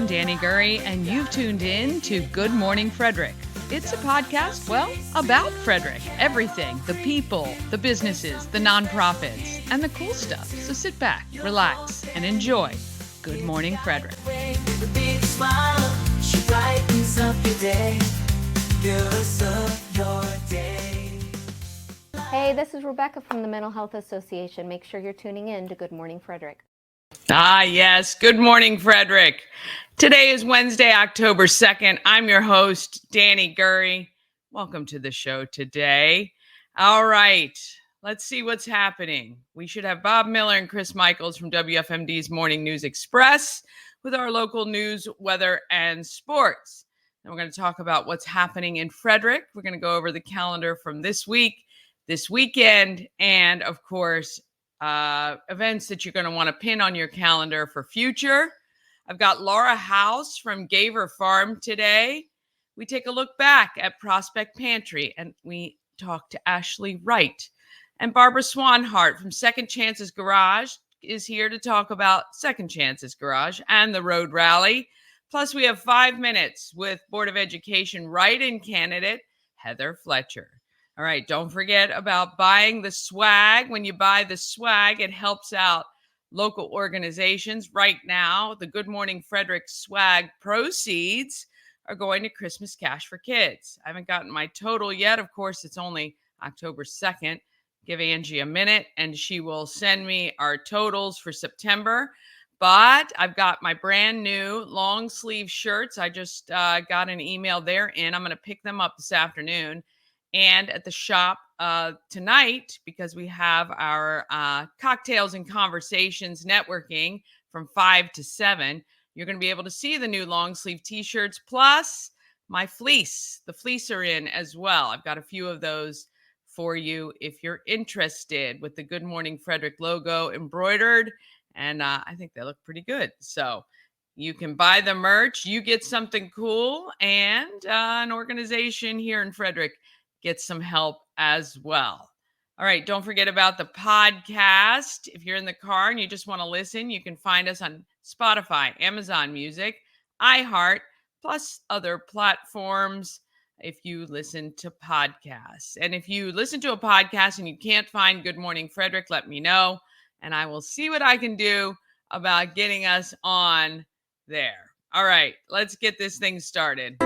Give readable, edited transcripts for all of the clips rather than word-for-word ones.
I'm Danny Gurry, and you've tuned in to Good Morning Frederick. It's a podcast, about Frederick. Everything, the people, the businesses, the nonprofits, and the cool stuff. So sit back, relax, and enjoy Good Morning Frederick. Hey, this is Rebecca from the Mental Health Association. Make sure you're tuning in to Good Morning Frederick. Yes. Good morning, Frederick. Today is Wednesday, October 2nd. I'm your host, Danny Gurry. Welcome to the show today. All right. Let's see what's happening. We should have Bob Miller and Chris Michaels from WFMD's Morning News Express with our local news, weather, and sports. And we're going to talk about what's happening in Frederick. We're going to go over the calendar from this week, this weekend, and of course, events that you're going to want to pin on your calendar for future. I've got Laura House from Gaver Farm today. We take a look back at Prospect Pantry, and we talk to Ashley Wright. And Barbara Swanhart from Second Chances Garage is here to talk about Second Chances Garage and the Road Rally. Plus, we have 5 minutes with Board of Education write-in candidate Heather Fletcher. All right, don't forget about buying the swag. When you buy the swag, it helps out local organizations. Right now, the Good Morning Frederick swag proceeds are going to Christmas Cash for Kids. I haven't gotten my total yet. Of course, it's only October 2nd. Give Angie a minute, and she will send me our totals for September. But I've got my brand new long sleeve shirts. I just got an email. They're in. I'm going to pick them up this afternoon. And at the shop tonight, because we have our cocktails and conversations networking from 5 to 7, you're going to be able to see the new long sleeve t-shirts, plus my fleece. The fleece are in as well. I've got a few of those for you if you're interested, with the Good Morning Frederick logo embroidered. And I think they look pretty good. So you can buy the merch. You get something cool, and an organization here in Frederick get some help as well. All right, don't forget about the podcast. If you're in the car and you just want to listen, you can find us on Spotify, Amazon Music, iHeart, plus other platforms if you listen to podcasts. And if you listen to a podcast and you can't find Good Morning Frederick, let me know, and I will see what I can do about getting us on there. All right, let's get this thing started.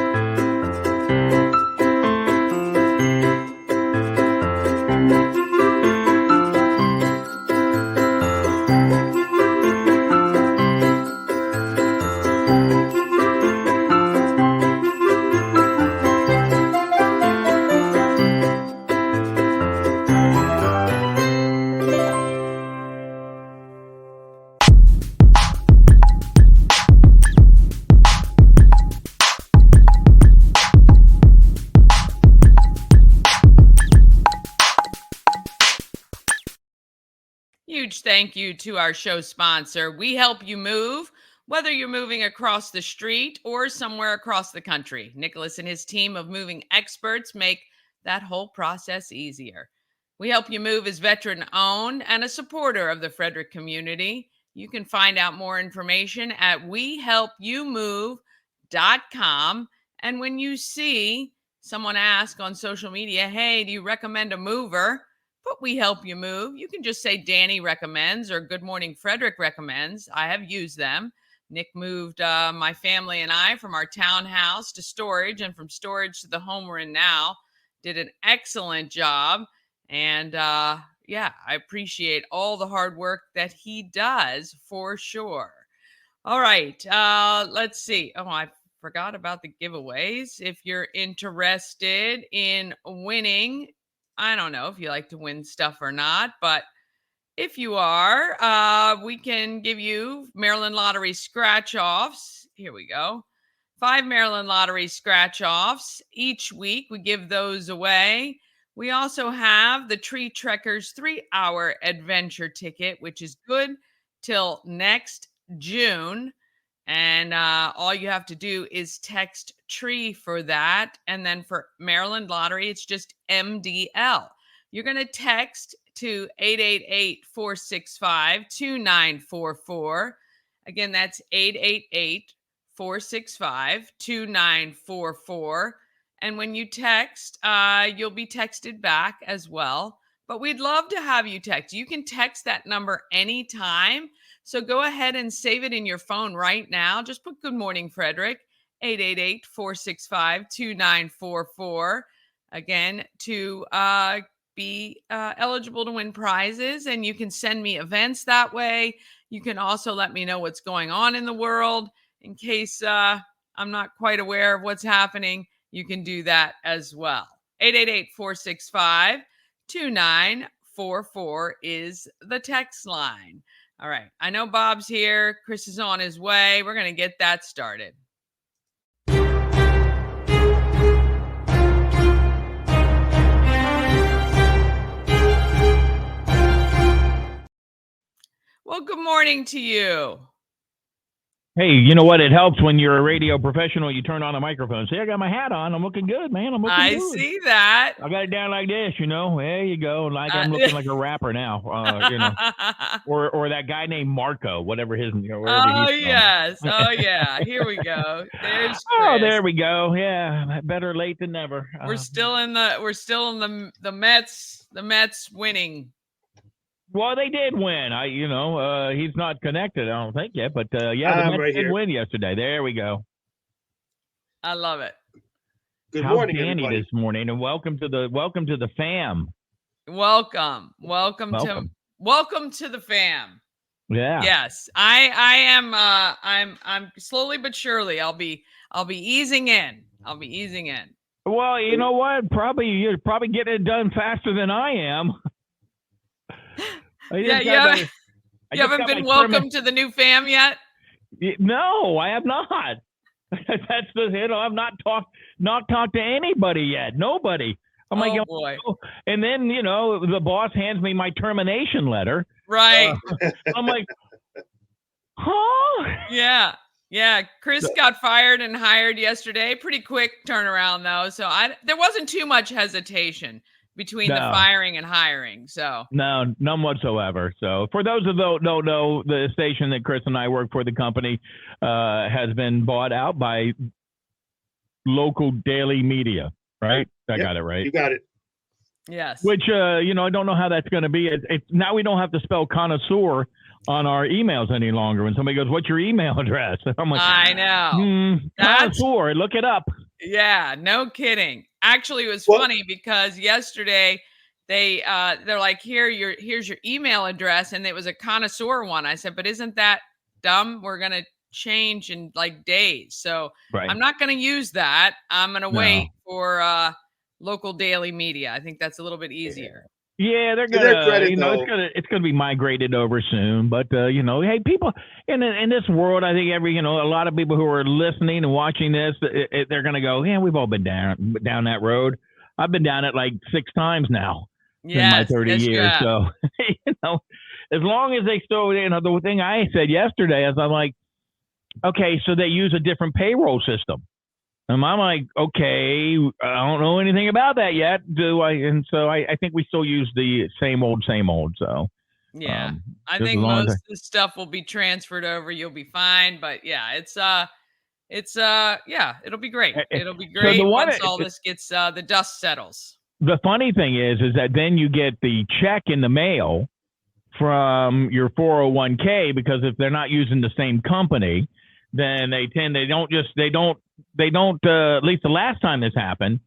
Huge thank you to our show sponsor. We help you move, whether you're moving across the street or somewhere across the country. Nicholas and his team of moving experts make that whole process easier. We Help You Move is veteran-owned and a supporter of the Frederick community. You can find out more information at wehelpyoumove.com. And when you see someone ask on social media, hey, do you recommend a mover? But We Help You Move, you can just say Danny recommends or Good Morning Frederick recommends. I have used them. Nick moved my family and I from our townhouse to storage, and from storage to the home we're in now. Did an excellent job. And I appreciate all the hard work that he does for sure. All right, let's see. Oh, I forgot about the giveaways. If you're interested in winning, I don't know if you like to win stuff or not, but if you are, we can give you Maryland Lottery scratch-offs. Here we go. 5 Maryland Lottery scratch-offs. Each week, we give those away. We also have the Tree Trekkers 3-hour adventure ticket, which is good till next June. And all you have to do is text TREE for that. And then for Maryland Lottery, it's just MDL. You're going to text to 888-465-2944. Again, that's 888-465-2944. And when you text, you'll be texted back as well. But we'd love to have you text. You can text that number anytime. So go ahead and save it in your phone right now. Just put Good Morning Frederick, 888-465-2944. Again, to be eligible to win prizes. And you can send me events that way. You can also let me know what's going on in the world in case I'm not quite aware of what's happening. You can do that as well. 888-465-2944 is the text line. All right. I know Bob's here. Chris is on his way. We're going to get that started. Well, good morning to you. Hey, you know what? It helps when you're a radio professional. You turn on a microphone. See, I got my hat on. I'm looking good, man. I'm looking good. I see that. I got it down like this, you know. There you go. Like I'm looking like a rapper now, you know. Or that guy named Marco, whatever his. Oh yes. Oh yeah. Here we go. There's Chris. Oh, there we go. Yeah, better late than never. We're still in the Mets. The Mets winning. Well, they did win. He's not connected, I don't think yet, but the Mets did win yesterday. There we go. I love it. Good morning, Danny, everybody. this morning, and welcome to the fam. Welcome to the fam. Yeah. Yes, I am. I'm slowly but surely. I'll be easing in. Well, you know what? You're probably getting it done faster than I am. You haven't been welcome to the new fam yet? No, I have not. That's I've not talked to anybody yet. Nobody. I'm like, boy. And then, the boss hands me my termination letter. Right. I'm like, huh? Yeah. Chris got fired and hired yesterday. Pretty quick turnaround though. So there wasn't too much hesitation between the firing and hiring. So no, none whatsoever. So for those of those who don't know, the station that Chris and I work for, the company, has been bought out by local daily media, right? I got it right. You got it. Yes. Which, I don't know how that's going to be. It's now we don't have to spell connoisseur on our emails any longer. When somebody goes, "What's your email address?" I'm like, I know. Connoisseur. Look it up. Yeah, no kidding. Actually, it was funny because yesterday they're like, here's your email address, and it was a connoisseur one. I said, but isn't that dumb? We're gonna change in like days, so I'm not gonna use that. I'm gonna wait for local daily media. I think that's a little bit easier. Yeah, they're gonna. It's gonna be migrated over soon. But hey, people in this world, I think a lot of people who are listening and watching this, they're gonna go, yeah, we've all been down that road. I've been down it like 6 times now in my 30 years. So as long as they still, the thing I said yesterday is, I'm like, okay, so they use a different payroll system. And I'm like, okay, I don't know anything about that yet, do I? And so I think we still use the same old. So yeah, I think most of the stuff will be transferred over. You'll be fine. But yeah, it'll be great. It'll be great once all this gets the dust settles. The funny thing is that then you get the check in the mail from your 401k, because if they're not using the same company, then they don't, at least the last time this happened,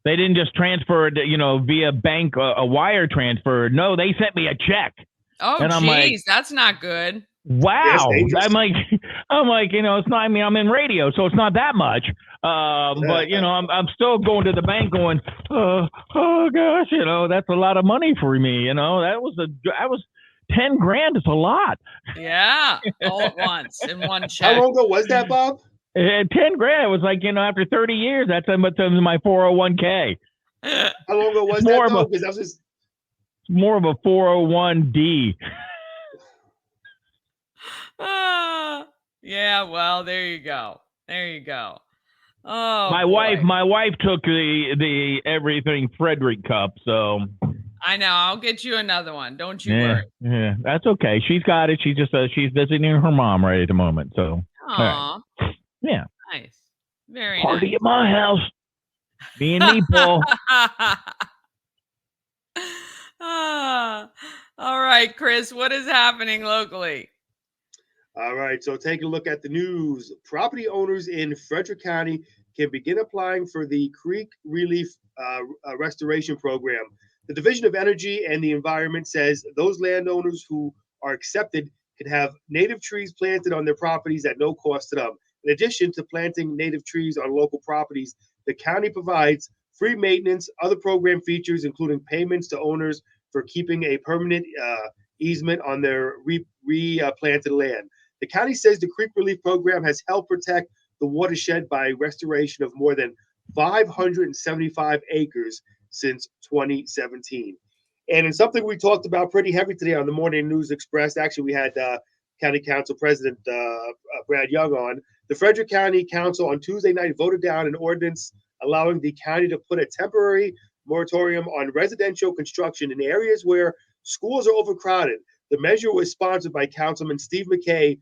they didn't just transfer it, via bank, a wire transfer. No, they sent me a check. Oh, and geez, that's not good. Wow. I'm like, it's not, I'm in radio, so it's not that much. But I'm still going to the bank going, oh gosh, that's a lot of money for me. That was 10 grand is a lot. Yeah, all at once in one check. How long ago was that, Bob? 10 grand was like, after 30 years, that's my 401k. How long ago was that, though? Because that was just... It's more of a 401d. Yeah, well, there you go. Oh, my wife took the everything Frederick cup, so... I know. I'll get you another one. Don't you worry. Yeah, that's okay. She's got it. She's just she's visiting her mom right at the moment. So, Aww. Yeah, Yeah. Nice. Very Party nice. at my house. Me and Meatball. All right, Chris, what is happening locally? All right, so take a look at the news. Property owners in Frederick County can begin applying for the Creek Relief Restoration Program. The Division of Energy and the Environment says those landowners who are accepted can have native trees planted on their properties at no cost to them. In addition to planting native trees on local properties, the county provides free maintenance, other program features, including payments to owners for keeping a permanent easement on their replanted land. The county says the Creek Relief Program has helped protect the watershed by restoration of more than 575 acres since 2017. And in something we talked about pretty heavy today on the Morning News Express, actually, we had County Council President Brad Young on. The Frederick County Council on Tuesday night voted down an ordinance allowing the county to put a temporary moratorium on residential construction in areas where schools are overcrowded. The measure was sponsored by Councilman Steve McKay,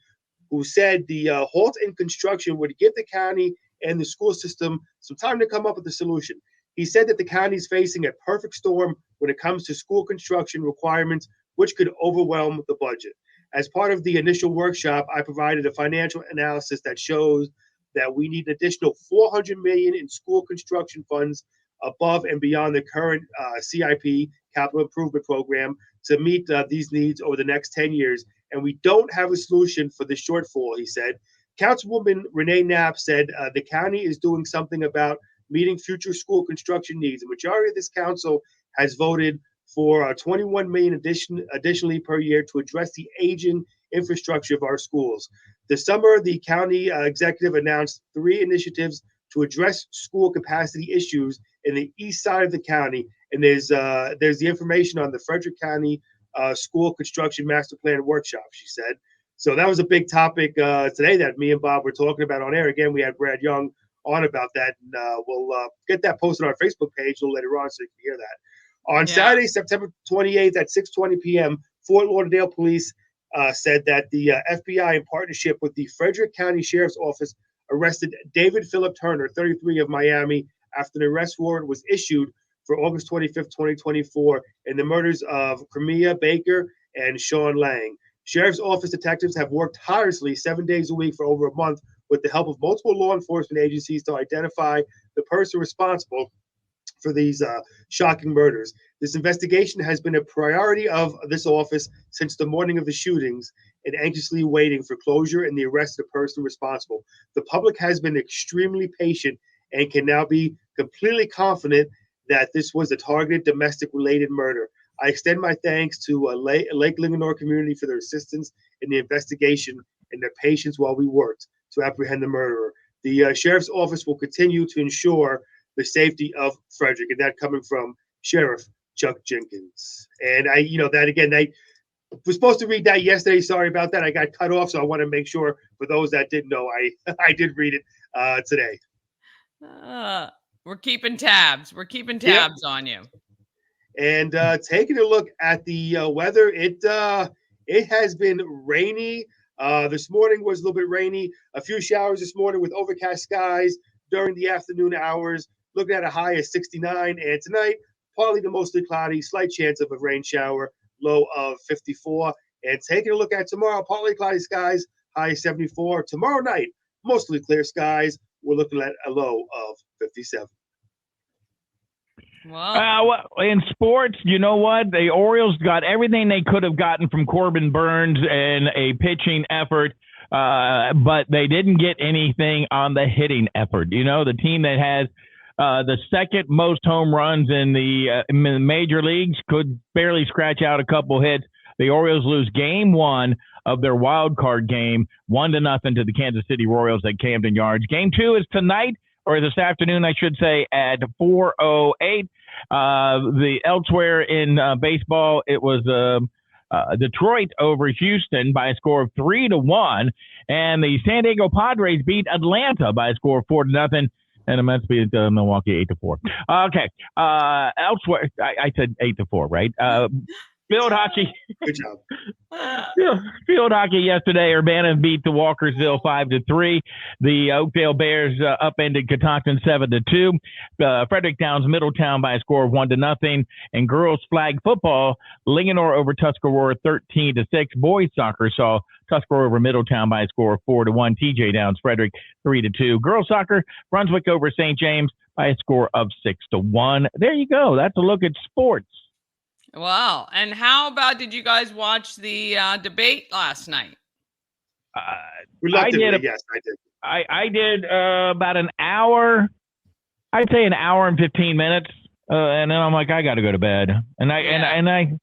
who said the halt in construction would give the county and the school system some time to come up with a solution. He said that the county is facing a perfect storm when it comes to school construction requirements, which could overwhelm the budget. As part of the initial workshop, I provided a financial analysis that shows that we need an additional $400 million in school construction funds above and beyond the current CIP, Capital Improvement Program, to meet these needs over the next 10 years. And we don't have a solution for the shortfall, he said. Councilwoman Renee Knapp said the county is doing something about meeting future school construction needs. The majority of this council has voted for $21 million additionally per year to address the aging infrastructure of our schools. This summer, the county executive announced 3 initiatives to address school capacity issues in the east side of the county. And there's the information on the Frederick County School Construction Master Plan Workshop, she said. So that was a big topic today that me and Bob were talking about on air. Again, we had Brad Young on about that. And we'll get that posted on our Facebook page a little later on so you can hear that. On Saturday, September 28th at 6:20 p.m., Fort Lauderdale Police said that the FBI, in partnership with the Frederick County Sheriff's Office, arrested David Philip Turner, 33, of Miami, after an arrest warrant was issued for August 25th, 2024, in the murders of Cremia Baker and Sean Lang. Sheriff's Office detectives have worked tirelessly 7 days a week for over a month with the help of multiple law enforcement agencies to identify the person responsible for these shocking murders. This investigation has been a priority of this office since the morning of the shootings and anxiously waiting for closure and the arrest of the person responsible. The public has been extremely patient and can now be completely confident that this was a targeted domestic-related murder. I extend my thanks to Lake Linganore community for their assistance in the investigation and their patience while we worked to apprehend the murderer. The Sheriff's Office will continue to ensure the safety of Frederick, and that coming from Sheriff Chuck Jenkins. And I was supposed to read that yesterday. Sorry about that. I got cut off, so I want to make sure for those that didn't know, I did read it today. We're keeping tabs. We're keeping tabs on you. And taking a look at the weather, it has been rainy. This morning was a little bit rainy. A few showers this morning with overcast skies during the afternoon hours. Looking at a high of 69. And tonight, partly to mostly cloudy, slight chance of a rain shower, low of 54. And taking a look at tomorrow, partly cloudy skies, high of 74. Tomorrow night, mostly clear skies. We're looking at a low of 57. Wow. In sports, you know what? The Orioles got everything they could have gotten from Corbin Burns in a pitching effort, but they didn't get anything on the hitting effort. You know, the team that has the second most home runs in the major leagues could barely scratch out a couple hits. The Orioles lose game 1 of their wild card game, 1-0 to the Kansas City Royals at Camden Yards. Game 2 is tonight, or this afternoon, I should say, at 4:08. The elsewhere in baseball, it was Detroit over Houston by a score of 3-1, and the San Diego Padres beat Atlanta by a score of 4-0. And the Mets beat Milwaukee 8-4. Okay. Elsewhere, I said 8-4, right? Field hockey. Good job. Field hockey yesterday. Urbana beat the Walkersville 5-3. The Oakdale Bears upended Catoctin 7-2. Fredericktown's Middletown by a score of 1-0. And girls flag football, Linganore over Tuscarora 13-6. Boys soccer saw Tuscarora over Middletown by a score of 4-1. TJ Downs Frederick 3-2. Girls soccer, Brunswick over St. James by a score of 6-1. There you go. That's a look at sports. Wow. And how about, did you guys watch the debate last night? Reluctantly, yes, I did. I did about an hour. I'd say an hour and 15 minutes. And then I'm like, I got to go to bed. And I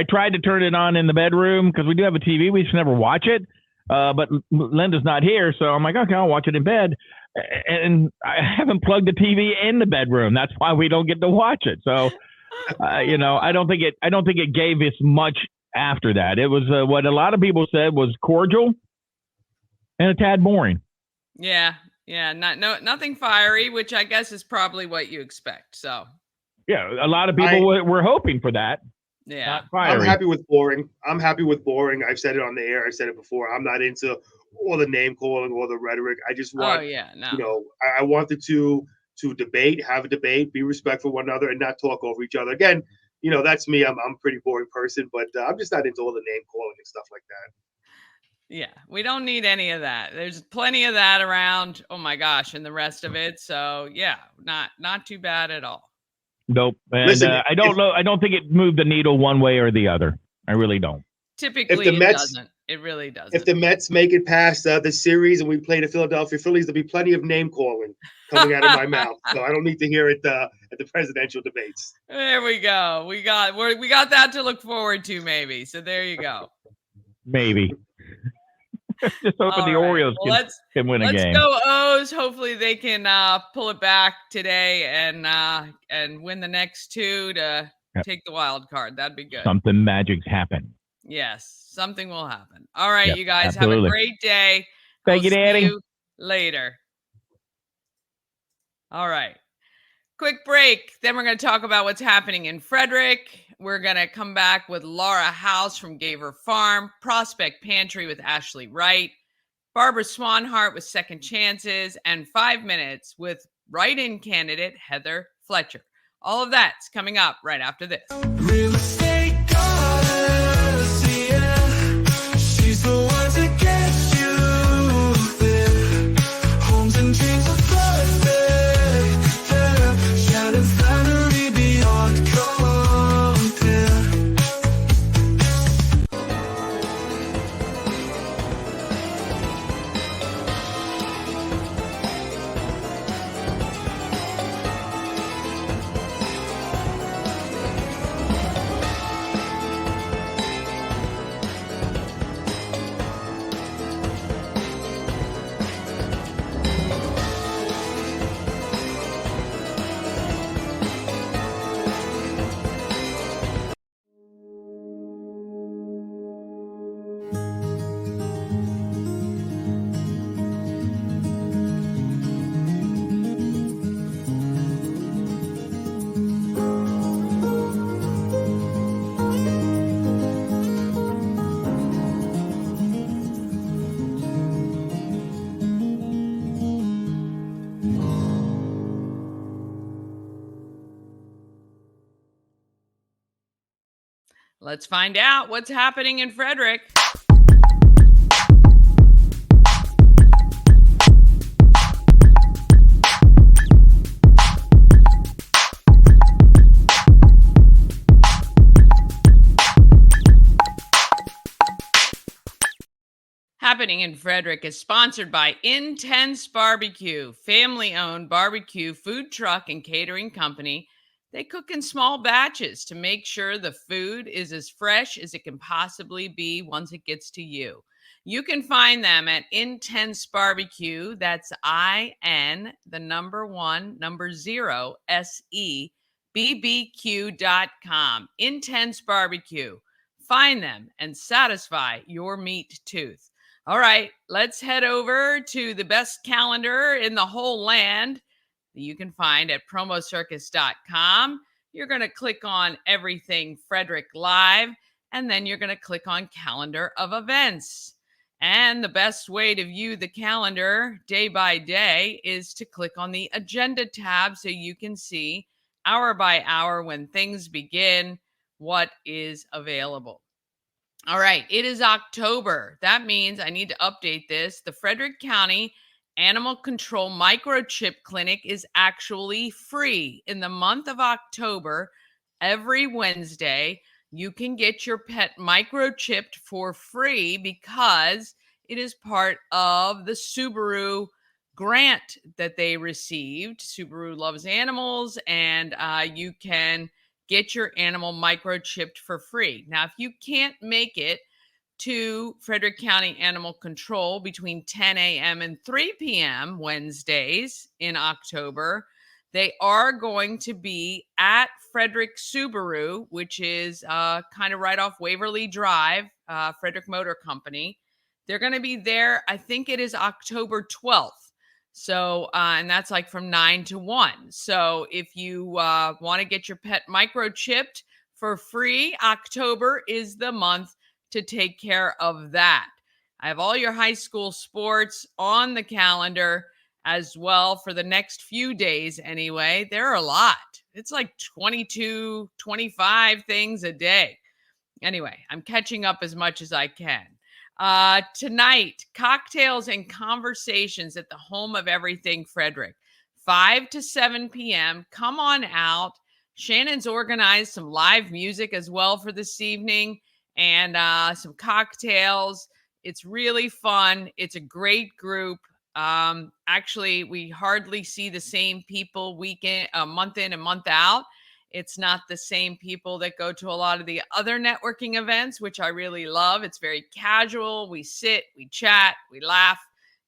tried to turn it on in the bedroom because we do have a TV. We just never watch it. But Linda's not here. So I'm like, okay, I'll watch it in bed. And I haven't plugged the TV in the bedroom. That's why we don't get to watch it. So, I don't think it gave us much after that. It was what a lot of people said was cordial and a tad boring. Yeah. Nothing fiery, which I guess is probably what you expect. So, yeah, a lot of people were hoping for that. Yeah, not fiery. I'm happy with boring. I've said it on the air. I've said it before. I'm not into all the name calling or the rhetoric. I just want, I want the two to debate, have a debate, be respectful of one another, and not talk over each other. Again, that's me. I'm a pretty boring person, but I'm just not into all the name calling and stuff like that. Yeah, we don't need any of that. There's plenty of that around. Oh my gosh, and the rest of it. So yeah, not too bad at all. Nope. And listen, I don't know. I don't think it moved the needle one way or the other. I really don't. Typically, it doesn't. It really doesn't. If the Mets make it past the series and we play the Philadelphia Phillies, there'll be plenty of name calling coming out of my mouth. So I don't need to hear it at the presidential debates. There we go. We got that to look forward to, maybe. So there you go. Maybe. Just hoping the Orioles can win a game. Let's go O's. Hopefully they can pull it back today and win the next two to take the wild card. That'd be good. Something magic's happen. Yes, something will happen. All right, you guys have a great day. Thank you, Danny. See you later. All right. Quick break. Then we're going to talk about what's happening in Frederick. We're going to come back with Laura House from Gaver Farm, Prospect Pantry with Ashley Wright, Barbara Swanhart with Second Chances, and 5 Minutes with write-in candidate Heather Fletcher. All of that's coming up right after this. Real estate goddess, yeah. She's the one to get you there. Homes and dreams are perfect, yeah. Shannon's Flannery beyond compare. Let's find out what's happening in Frederick. Happening in Frederick is sponsored by Intense Barbecue, family-owned barbecue food truck and catering company. They cook in small batches to make sure the food is as fresh as it can possibly be once it gets to you. You can find them at Intense Barbecue. That's IN, 0, SEBBQ.com. Intense Barbecue. Find them and satisfy your meat tooth. All right, let's head over to the best calendar in the whole land that you can find at promocircus.com. You're going to click on Everything Frederick Live, and then you're going to click on calendar of events. And the best way to view the calendar day by day is to click on the agenda tab so you can see hour by hour when things begin, what is available. All right, it is October. That means I need to update this. The Frederick County Animal Control Microchip Clinic is actually free. In the month of October, every Wednesday, you can get your pet microchipped for free because it is part of the Subaru grant that they received. Subaru loves animals, and you can get your animal microchipped for free. Now, if you can't make it to Frederick County Animal Control between 10 a.m. and 3 p.m. Wednesdays in October, they are going to be at Frederick Subaru, which is kind of right off Waverly Drive, Frederick Motor Company. They're going to be there, I think it is October 12th. So, and that's like from 9 to 1. So if you want to get your pet microchipped for free, October is the month to take care of that. I have all your high school sports on the calendar as well for the next few days anyway. There are a lot. It's like 22, 25 things a day. Anyway, I'm catching up as much as I can. Tonight, cocktails and conversations at the home of everything Frederick, 5 to 7 p.m. Come on out. Shannon's organized some live music as well for this evening and some cocktails. It's really fun. It's a great group. Actually, we hardly see the same people month in and month out. It's not the same people that go to a lot of the other networking events, which I really love. It's very casual. We sit, we chat, we laugh.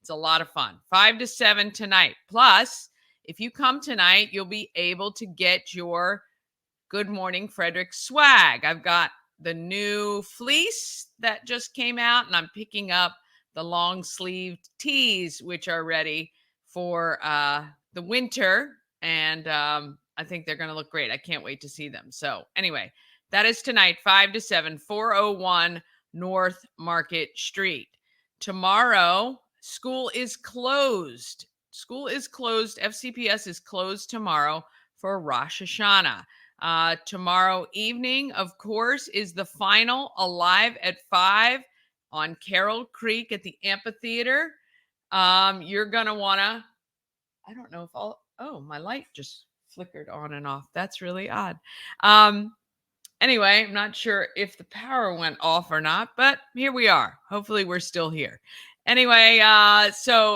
It's a lot of fun. 5 to 7 tonight. Plus, if you come tonight, you'll be able to get your Good Morning Frederick swag. I've got the new fleece that just came out, and I'm picking up the long-sleeved tees, which are ready for the winter. And I think they're going to look great. I can't wait to see them. So anyway, that is tonight, 5 to 7, 401 North Market Street. Tomorrow, school is closed. School is closed. FCPS is closed tomorrow for Rosh Hashanah. Tomorrow evening, of course, is the final Alive at 5 on Carroll Creek at the amphitheater. You're going to want to, I don't know if my light just flickered on and off. That's really odd. Anyway, I'm not sure if the power went off or not, but here we are. Hopefully we're still here. Anyway, so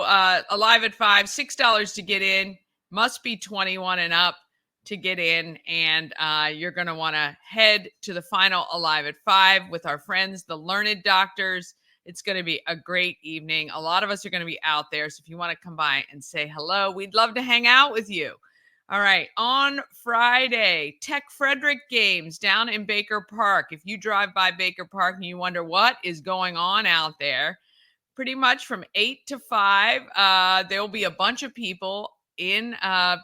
Alive at 5, $6 to get in. Must be 21 and up to get in. And you're going to want to head to the final Alive at 5 with our friends, the Learned Doctors. It's going to be a great evening. A lot of us are going to be out there. So if you want to come by and say hello, we'd love to hang out with you. All right. On Friday, Tech Frederick games down in Baker Park. If you drive by Baker Park and you wonder what is going on out there, pretty much from 8 to 5, there will be a bunch of people in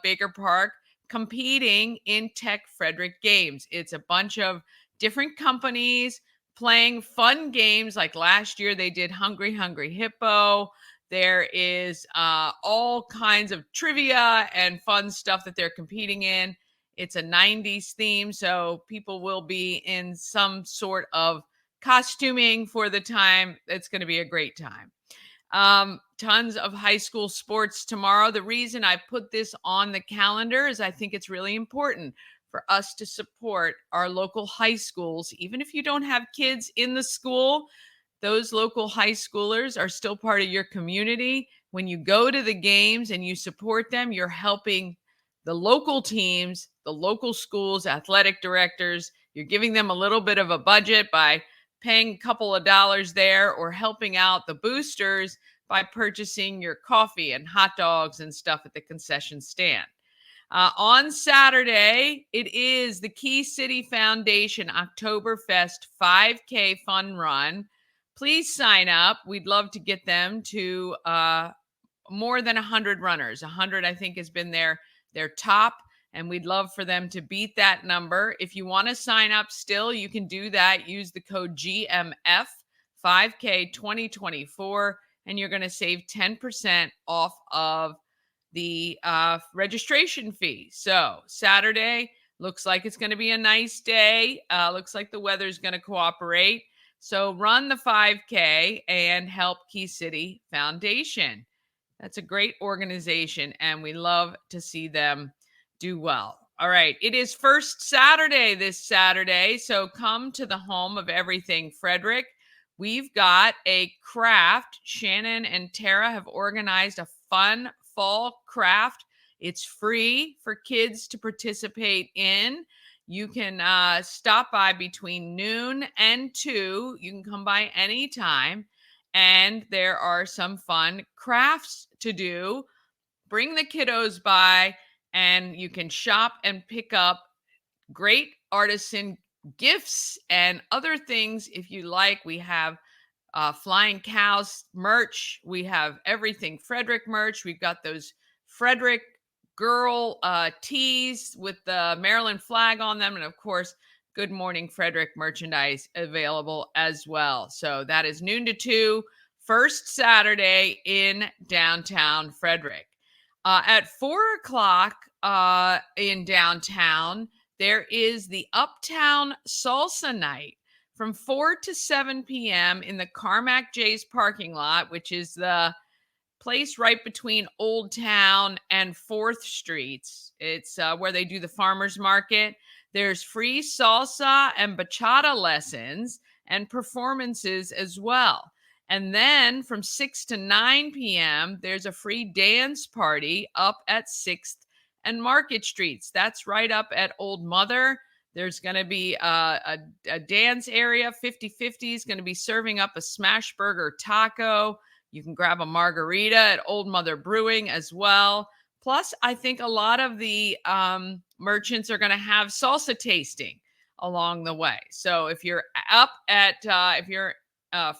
Baker Park competing in Tech Frederick games. It's a bunch of different companies playing fun games. Like last year, they did Hungry Hungry Hippo. There is all kinds of trivia and fun stuff that they're competing in. It's a 90s theme, so people will be in some sort of costuming for the time. It's going to be a great time. Tons of high school sports tomorrow. The reason I put this on the calendar is I think it's really important for us to support our local high schools. Even if you don't have kids in the school, those local high schoolers are still part of your community. When you go to the games and you support them, you're helping the local teams, the local schools, athletic directors. You're giving them a little bit of a budget by paying a couple of dollars there, or helping out the boosters by purchasing your coffee and hot dogs and stuff at the concession stand. On Saturday, it is the Key City Foundation Oktoberfest 5K Fun Run. Please sign up. We'd love to get them to more than 100 runners. 100, I think, has been their top. and we'd love for them to beat that number. If you want to sign up still, you can do that. Use the code GMF 5K 2024, and you're going to save 10% off of the registration fee. So Saturday looks like it's going to be a nice day. Looks like the weather's going to cooperate. So run the 5K and help Key City Foundation. That's a great organization, and we love to see them do well. All right, it is First Saturday this Saturday, so come to the home of everything Frederick. We've got a craft. Shannon and Tara have organized a fun fall craft. It's free for kids to participate in. You can stop by between noon and 2. You can come by anytime. And there are some fun crafts to do. Bring the kiddos by, and you can shop and pick up great artisan gifts and other things if you like. We have Flying Cows merch. We have everything Frederick merch. We've got those Frederick girl tees with the Maryland flag on them. And of course, Good Morning Frederick merchandise available as well. So that is noon to 2, First Saturday in downtown Frederick. At 4 o'clock in downtown, there is the Uptown Salsa Night from 4 to 7 p.m. in the Carmack J's parking lot, which is the place right between Old Town and 4th Streets. It's where they do the farmers market. There's free salsa and bachata lessons and performances as well. And then from 6 to 9 p.m., there's a free dance party up at 6th and Market Streets. That's right up at Old Mother. There's going to be a dance area. 50/50 is going to be serving up a smash burger taco. You can grab a margarita at Old Mother Brewing as well. Plus, I think a lot of the merchants are going to have salsa tasting along the way. So if you're up at,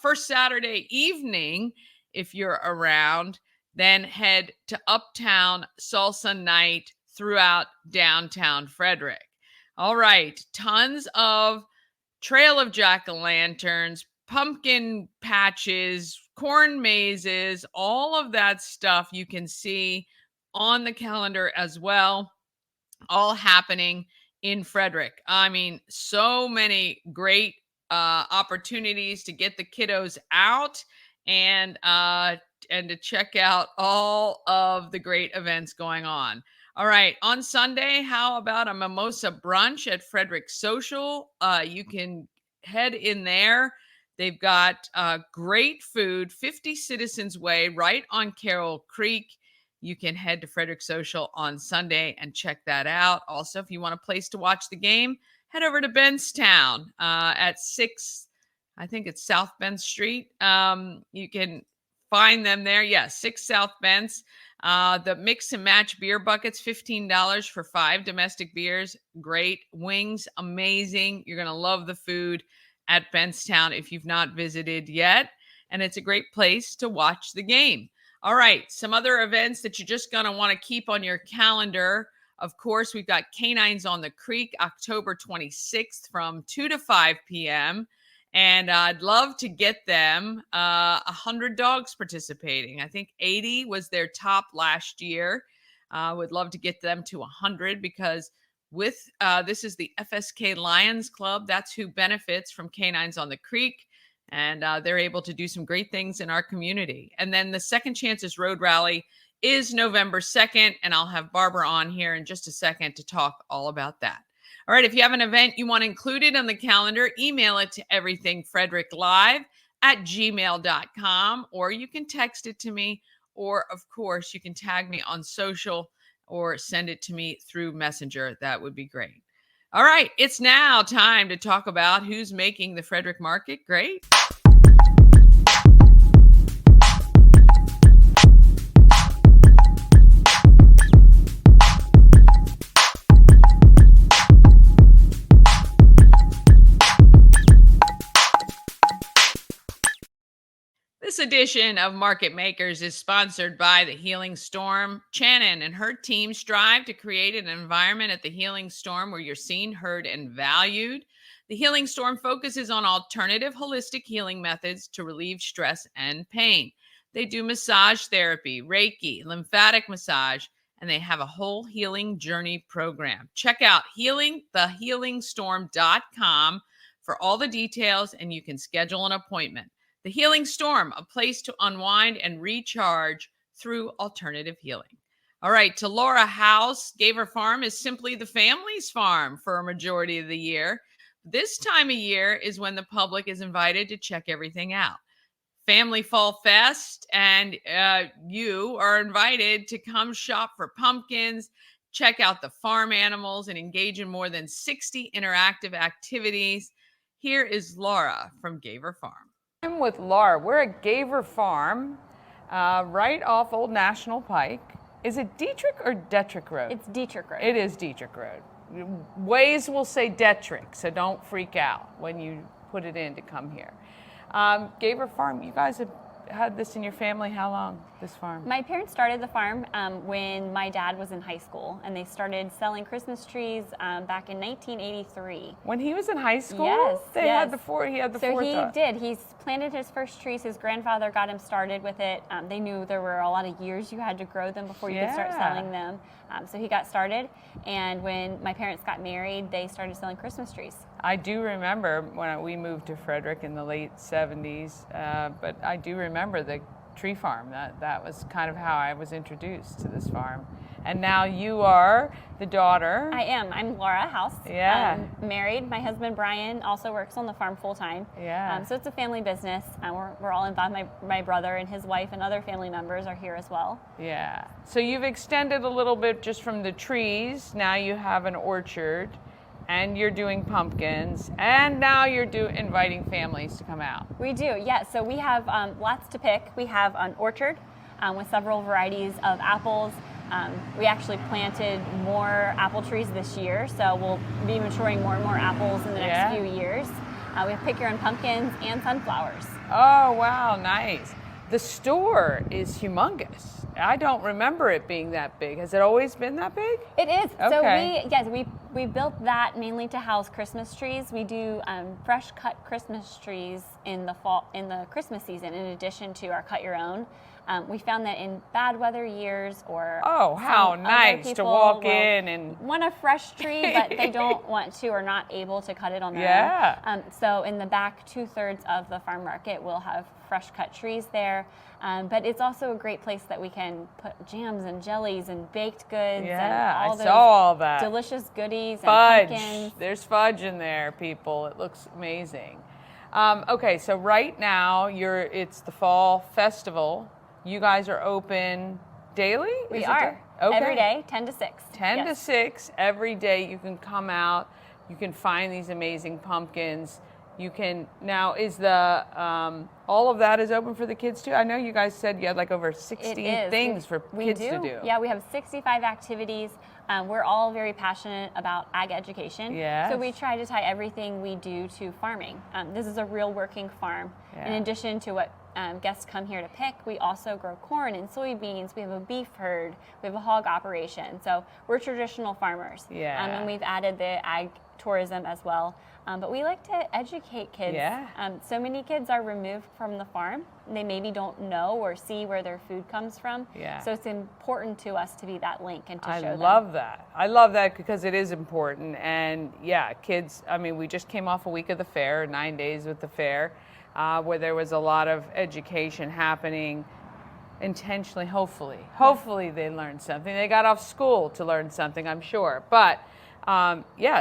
first Saturday evening, if you're around, then head to Uptown Salsa Night throughout downtown Frederick. All right, tons of Trail of Jack-o'-lanterns, pumpkin patches, corn mazes, all of that stuff you can see on the calendar as well, all happening in Frederick. I mean, so many great opportunities to get the kiddos out and to check out all of the great events going on. All right, on Sunday, how about a mimosa brunch at Frederick Social? You can head in there. They've got great food, 50 Citizens Way, right on Carroll Creek. You can head to Frederick Social on Sunday and check that out. Also, if you want a place to watch the game, head over to Benstown at 6, I think it's South Bend Street. You can find them there. Yeah, 6 South Bends. The mix and match beer buckets, $15 for 5 domestic beers. Great. Wings, amazing. You're going to love the food at Benstown if you've not visited yet. And it's a great place to watch the game. All right, some other events that you're just going to want to keep on your calendar. Of course, we've got Canines on the Creek, October 26th from 2 to 5 p.m. And I'd love to get them 100 dogs participating. I think 80 was their top last year. Would love to get them to 100 because with this is the FSK Lions Club. That's who benefits from Canines on the Creek. And they're able to do some great things in our community. And then the Second Chances Road Rally is November 2nd. And I'll have Barbara on here in just a second to talk all about that. All right, if you have an event you want included on the calendar, email it to everythingfredericklive@gmail.com, or you can text it to me, or of course, you can tag me on social or send it to me through Messenger. That would be great. All right, it's now time to talk about who's making the Frederick market great. This edition of Market Makers is sponsored by the Healing Storm. Shannon and her team strive to create an environment at the Healing Storm where you're seen, heard, and valued. The Healing Storm focuses on alternative holistic healing methods to relieve stress and pain. They do massage therapy, Reiki, lymphatic massage, and they have a whole healing journey program. Check out thehealingstorm.com for all the details, and you can schedule an appointment. The Healing Storm, a place to unwind and recharge through alternative healing. All right, to Laura House, Gaver Farm is simply the family's farm for a majority of the year. This time of year is when the public is invited to check everything out. Family Fall Fest, and you are invited to come shop for pumpkins, check out the farm animals, and engage in more than 60 interactive activities. Here is Laura from Gaver Farm. I'm with Laura. We're at Gaver Farm, right off Old National Pike. Is it Dietrich or Detrick Road? It's Dietrich Road. It is Dietrich Road. Waze will say Detrick, so don't freak out when you put it in to come here. Gaver Farm, you guys have had this in your family how long, this farm? My parents started the farm when my dad was in high school, and they started selling Christmas trees back in 1983. When he was in high school? Yes, He yes. had the forethought. So he did. He's planted his first trees. His grandfather got him started with it. They knew there were a lot of years you had to grow them before you could start selling them. So he got started, and when my parents got married, they started selling Christmas trees. I do remember when we moved to Frederick in the late 70s, but I do remember the tree farm. That was kind of how I was introduced to this farm. And now you are the daughter. I am. I'm Laura House. Yeah. Married. My husband Brian also works on the farm full time. Yeah. So it's a family business. We're all involved. My brother and his wife and other family members are here as well. Yeah. So you've extended a little bit just from the trees. Now you have an orchard, and you're doing pumpkins, and now you're inviting families to come out. We do. Yeah. So we have lots to pick. We have an orchard with several varieties of apples. We actually planted more apple trees this year, so we'll be maturing more and more apples in the next few years. We have pick your own pumpkins and sunflowers. Oh, wow, nice. The store is humongous. I don't remember it being that big. Has it always been that big? It is. Okay. So we built that mainly to house Christmas trees. We do fresh cut Christmas trees in the fall, in the Christmas season, in addition to our cut your own. We found that in bad weather years or how nice to walk in and want a fresh tree, but they don't want to or not able to cut it on their own. So in the back 2/3 of the farm market, we'll have fresh cut trees there. But it's also a great place that we can put jams and jellies and baked goods and all those all that delicious goodies fudge. And pumpkins. There's fudge in there, people. It looks amazing. Okay, so right now it's the fall festival. You guys are open daily? We are. Okay. Every day, 10 to 6. 10 to 6 every day. You can come out. You can find these amazing pumpkins. You can now. Is the all of that is open for the kids too? I know you guys said you had like over 60 things for kids to do. Yeah, we have 65 activities. We're all very passionate about ag education. Yes. So we try to tie everything we do to farming. This is a real working farm. Yeah. In addition to what guests come here to pick, we also grow corn and soybeans. We have a beef herd. We have a hog operation. So we're traditional farmers. Yeah. And we've added the ag tourism as well. But we like to educate kids. Yeah. So many kids are removed from the farm. They maybe don't know or see where their food comes from. Yeah. So it's important to us to be that link and to show them. I love that. I love that because it is important. And yeah, kids, I mean, we just came off a week of the fair, 9 days with the fair, where there was a lot of education happening intentionally, hopefully they learned something. They got off school to learn something, I'm sure. But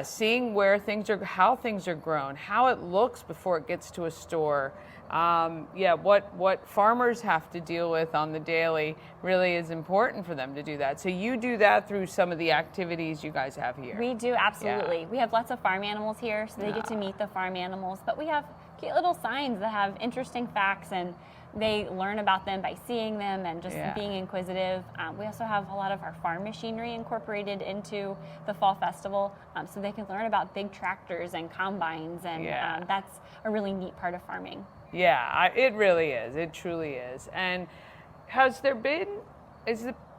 seeing where how things are grown, how it looks before it gets to a store. What farmers have to deal with on the daily really is important for them to do that. So you do that through some of the activities you guys have here. We do, absolutely. Yeah. We have lots of farm animals here, so they get to meet the farm animals. But we have cute little signs that have interesting facts, and they learn about them by seeing them and just being inquisitive. We also have a lot of our farm machinery incorporated into the Fall Festival, so they can learn about big tractors and combines, and that's a really neat part of farming. Yeah, it really is. It truly is. And has there been,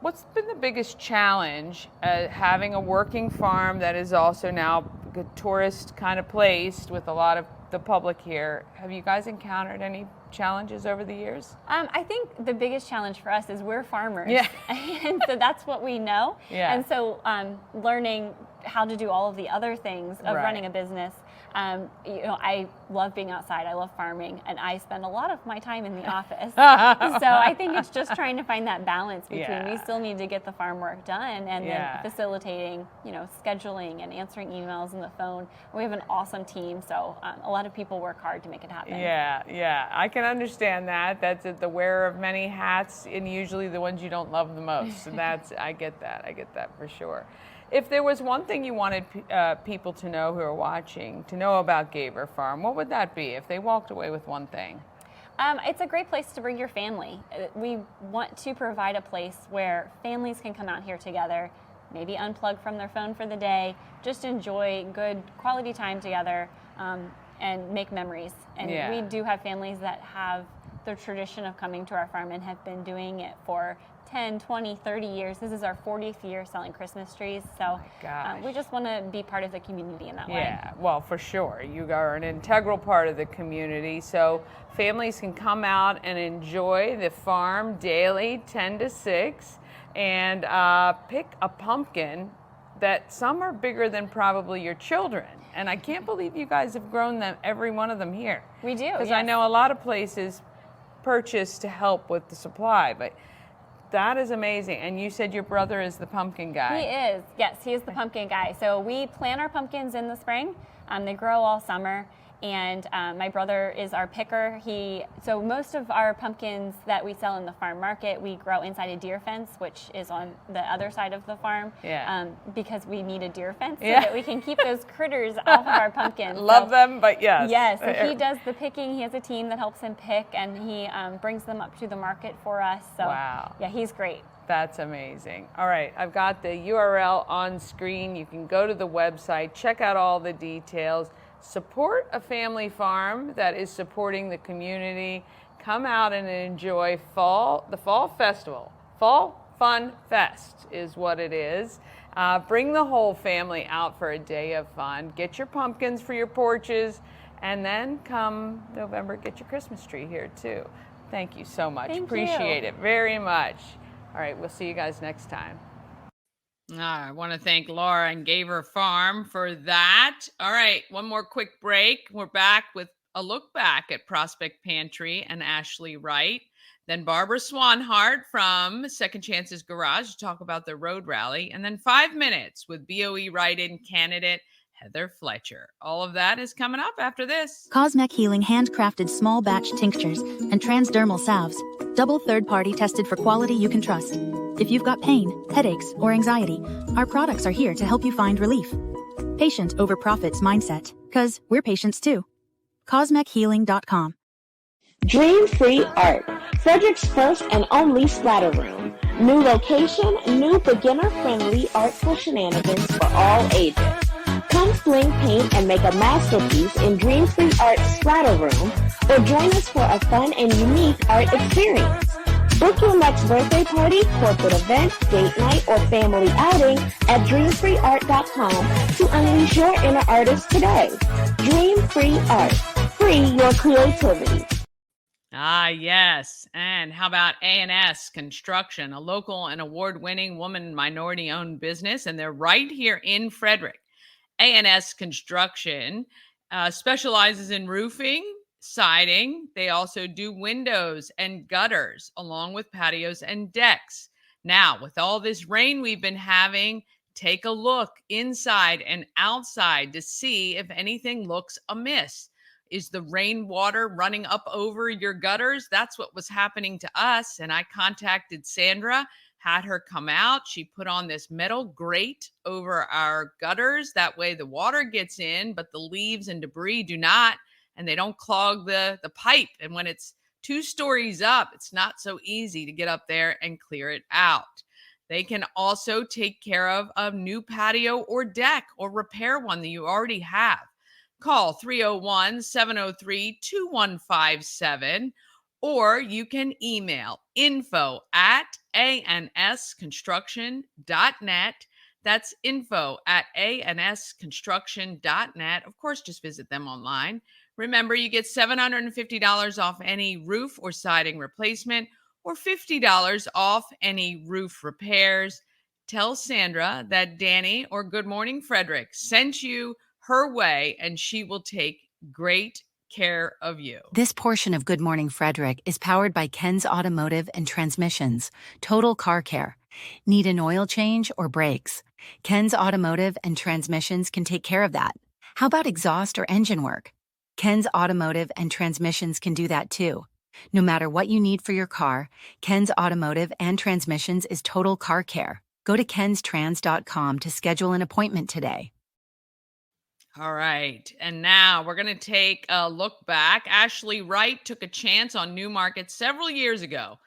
what's been the biggest challenge having a working farm that is also now a tourist kind of place with a lot of the public here? Have you guys encountered any challenges over the years? I think the biggest challenge for us is we're farmers. Yeah. And so that's what we know. Yeah. And so learning how to do all of the other things of running a business. I love being outside. I love farming, and I spend a lot of my time in the office. So I think it's just trying to find that balance between we still need to get the farm work done and then facilitating, scheduling and answering emails and the phone. We have an awesome team, so a lot of people work hard to make it happen. Yeah. I can understand that. That's the wearer of many hats, and usually the ones you don't love the most. And I get that for sure. If there was one thing you wanted people to know who are watching, to know about Gaver Farm, what would that be if they walked away with one thing? It's a great place to bring your family. We want to provide a place where families can come out here together, maybe unplug from their phone for the day, just enjoy good quality time together, and make memories. And we do have families that have the tradition of coming to our farm and have been doing it for 10, 20, 30 years. This is our 40th year selling Christmas trees. So we just want to be part of the community in that way. Yeah, well, for sure. You are an integral part of the community. So families can come out and enjoy the farm daily, 10 to 6, and pick a pumpkin that some are bigger than probably your children. And I can't believe you guys have grown them, every one of them here. We do, because I know a lot of places purchase to help with the supply, but that is amazing. And you said your brother is the pumpkin guy. He is. Yes, he is the pumpkin guy. So we plant our pumpkins in the spring. They grow all summer. And my brother is our picker. So most of our pumpkins that we sell in the farm market, we grow inside a deer fence, which is on the other side of the farm. Because we need a deer fence so that we can keep those critters off of our pumpkins. Love them, but yes. Yes, so he does the picking. He has a team that helps him pick, and he brings them up to the market for us. So yeah, he's great. That's amazing. All right, I've got the URL on screen. You can go to the website, check out all the details. Support a family farm that is supporting the community. Come out and enjoy the Fall Festival. Fall Fun Fest is what it is. Bring the whole family out for a day of fun. Get your pumpkins for your porches. And then come November, get your Christmas tree here too. Thank you so much. Appreciate it very much. All right, we'll see you guys next time. I want to thank Laura and Gaver Farm for that. All right, one more quick break. We're back with a look back at Prospect Pantry and Ashley Wright. Then Barbara Swanhart from Second Chances Garage to talk about the road rally. And then 5 minutes with BOE write-in candidate Heather Fletcher. All of that is coming up after this. Cosmec Healing handcrafted small batch tinctures and transdermal salves. Double third-party tested for quality you can trust. If you've got pain, headaches, or anxiety, our products are here to help you find relief. Patient over profits mindset, 'cause we're patients too. CosmecHealing.com. Dream Free Art, Frederick's first and only splatter room. New location, new beginner-friendly artful shenanigans for all ages. Come fling paint and make a masterpiece in Dream Free Art Splatter Room, or join us for a fun and unique art experience. Book your next birthday party, corporate event, date night, or family outing at dreamfreeart.com to unleash your inner artist today. Dream Free Art. Free your creativity. Ah, yes. And how about A&S Construction, a local and award-winning woman minority-owned business, and they're right here in Frederick. A&S Construction specializes in roofing, siding. They also do windows and gutters, along with patios and decks. Now, with all this rain we've been having, take a look inside and outside to see if anything looks amiss. Is the rainwater running up over your gutters? That's what was happening to us. And I contacted Sandra, had her come out. She put on this metal grate over our gutters. That way the water gets in, but the leaves and debris do not, and they don't clog the pipe. And when it's 2 stories up, it's not so easy to get up there and clear it out. They can also take care of a new patio or deck or repair one that you already have. Call 301-703-2157, or you can email info@ansconstruction.net. That's info@ansconstruction.net. Of course, just visit them online. Remember, you get $750 off any roof or siding replacement, or $50 off any roof repairs. Tell Sandra that Danny or Good Morning Frederick sent you her way, and she will take great care of you. This portion of Good Morning Frederick is powered by Ken's Automotive and Transmissions, Total Car Care. Need an oil change or brakes? Ken's Automotive and Transmissions can take care of that. How about exhaust or engine work? Ken's Automotive and Transmissions can do that too. No matter what you need for your car, Ken's Automotive and Transmissions is Total Car Care. Go to kenstrans.com to schedule an appointment today. All right. And now we're going to take a look back. Ashley Wright took a chance on Newmarket several years ago.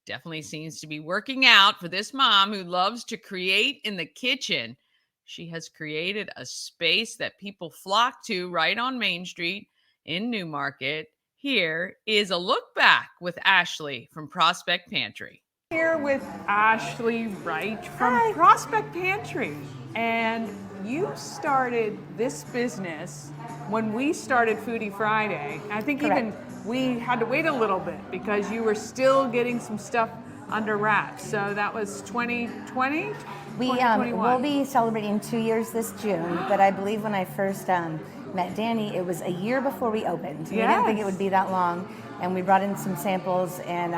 Definitely seems to be working out for this mom who loves to create in the kitchen. She has created a space that people flock to right on Main Street in Newmarket. Here is a look back with Ashley from Prospect Pantry. Here with Ashley Wright from Prospect Pantry. And you started this business when we started Foodie Friday. I think even we had to wait a little bit because you were still getting some stuff under wraps. So that was 2020? We'll be celebrating 2 years this June, but I believe when I first met Danny, it was a year before we opened. We didn't think it would be that long, and we brought in some samples, and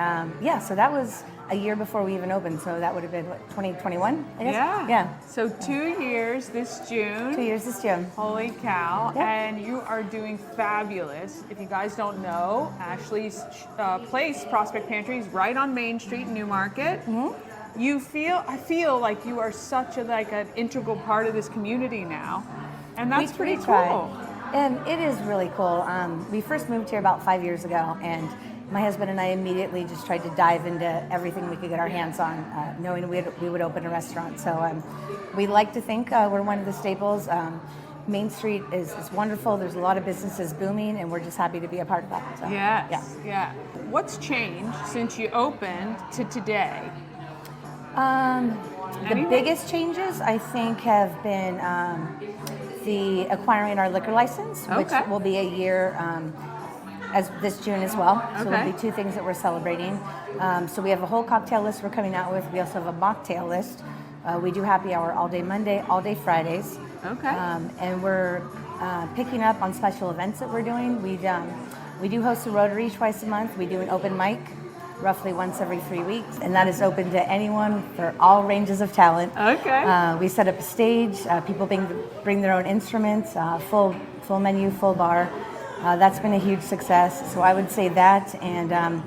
so that was a year before we even opened, so that would have been, 2021, I guess? Yeah. So 2 years this June. 2 years this June. Holy cow. Yep. And you are doing fabulous. If you guys don't know, Ashley's place, Prospect Pantry, is right on Main Street in Newmarket. Mm-hmm. I feel like you are such an integral part of this community now, and that's pretty cool. And it is really cool. We first moved here about 5 years ago, and my husband and I immediately just tried to dive into everything we could get our hands on, knowing we would open a restaurant. So we like to think we're one of the staples. Main Street is wonderful. There's a lot of businesses booming, and we're just happy to be a part of that. So, yeah. What's changed since you opened to today? The biggest changes, I think, have been the acquiring our liquor license, which will be a year as this June as well. So there'll be two things that we're celebrating. So we have a whole cocktail list we're coming out with. We also have a mocktail list. We do happy hour all day Monday, all day Fridays. And we're picking up on special events that we're doing. We do host a Rotary twice a month. We do an open mic roughly once every 3 weeks, and that is open to anyone for all ranges of talent. We set up a stage. People bring their own instruments, full menu, full bar. That's been a huge success. So I would say that, and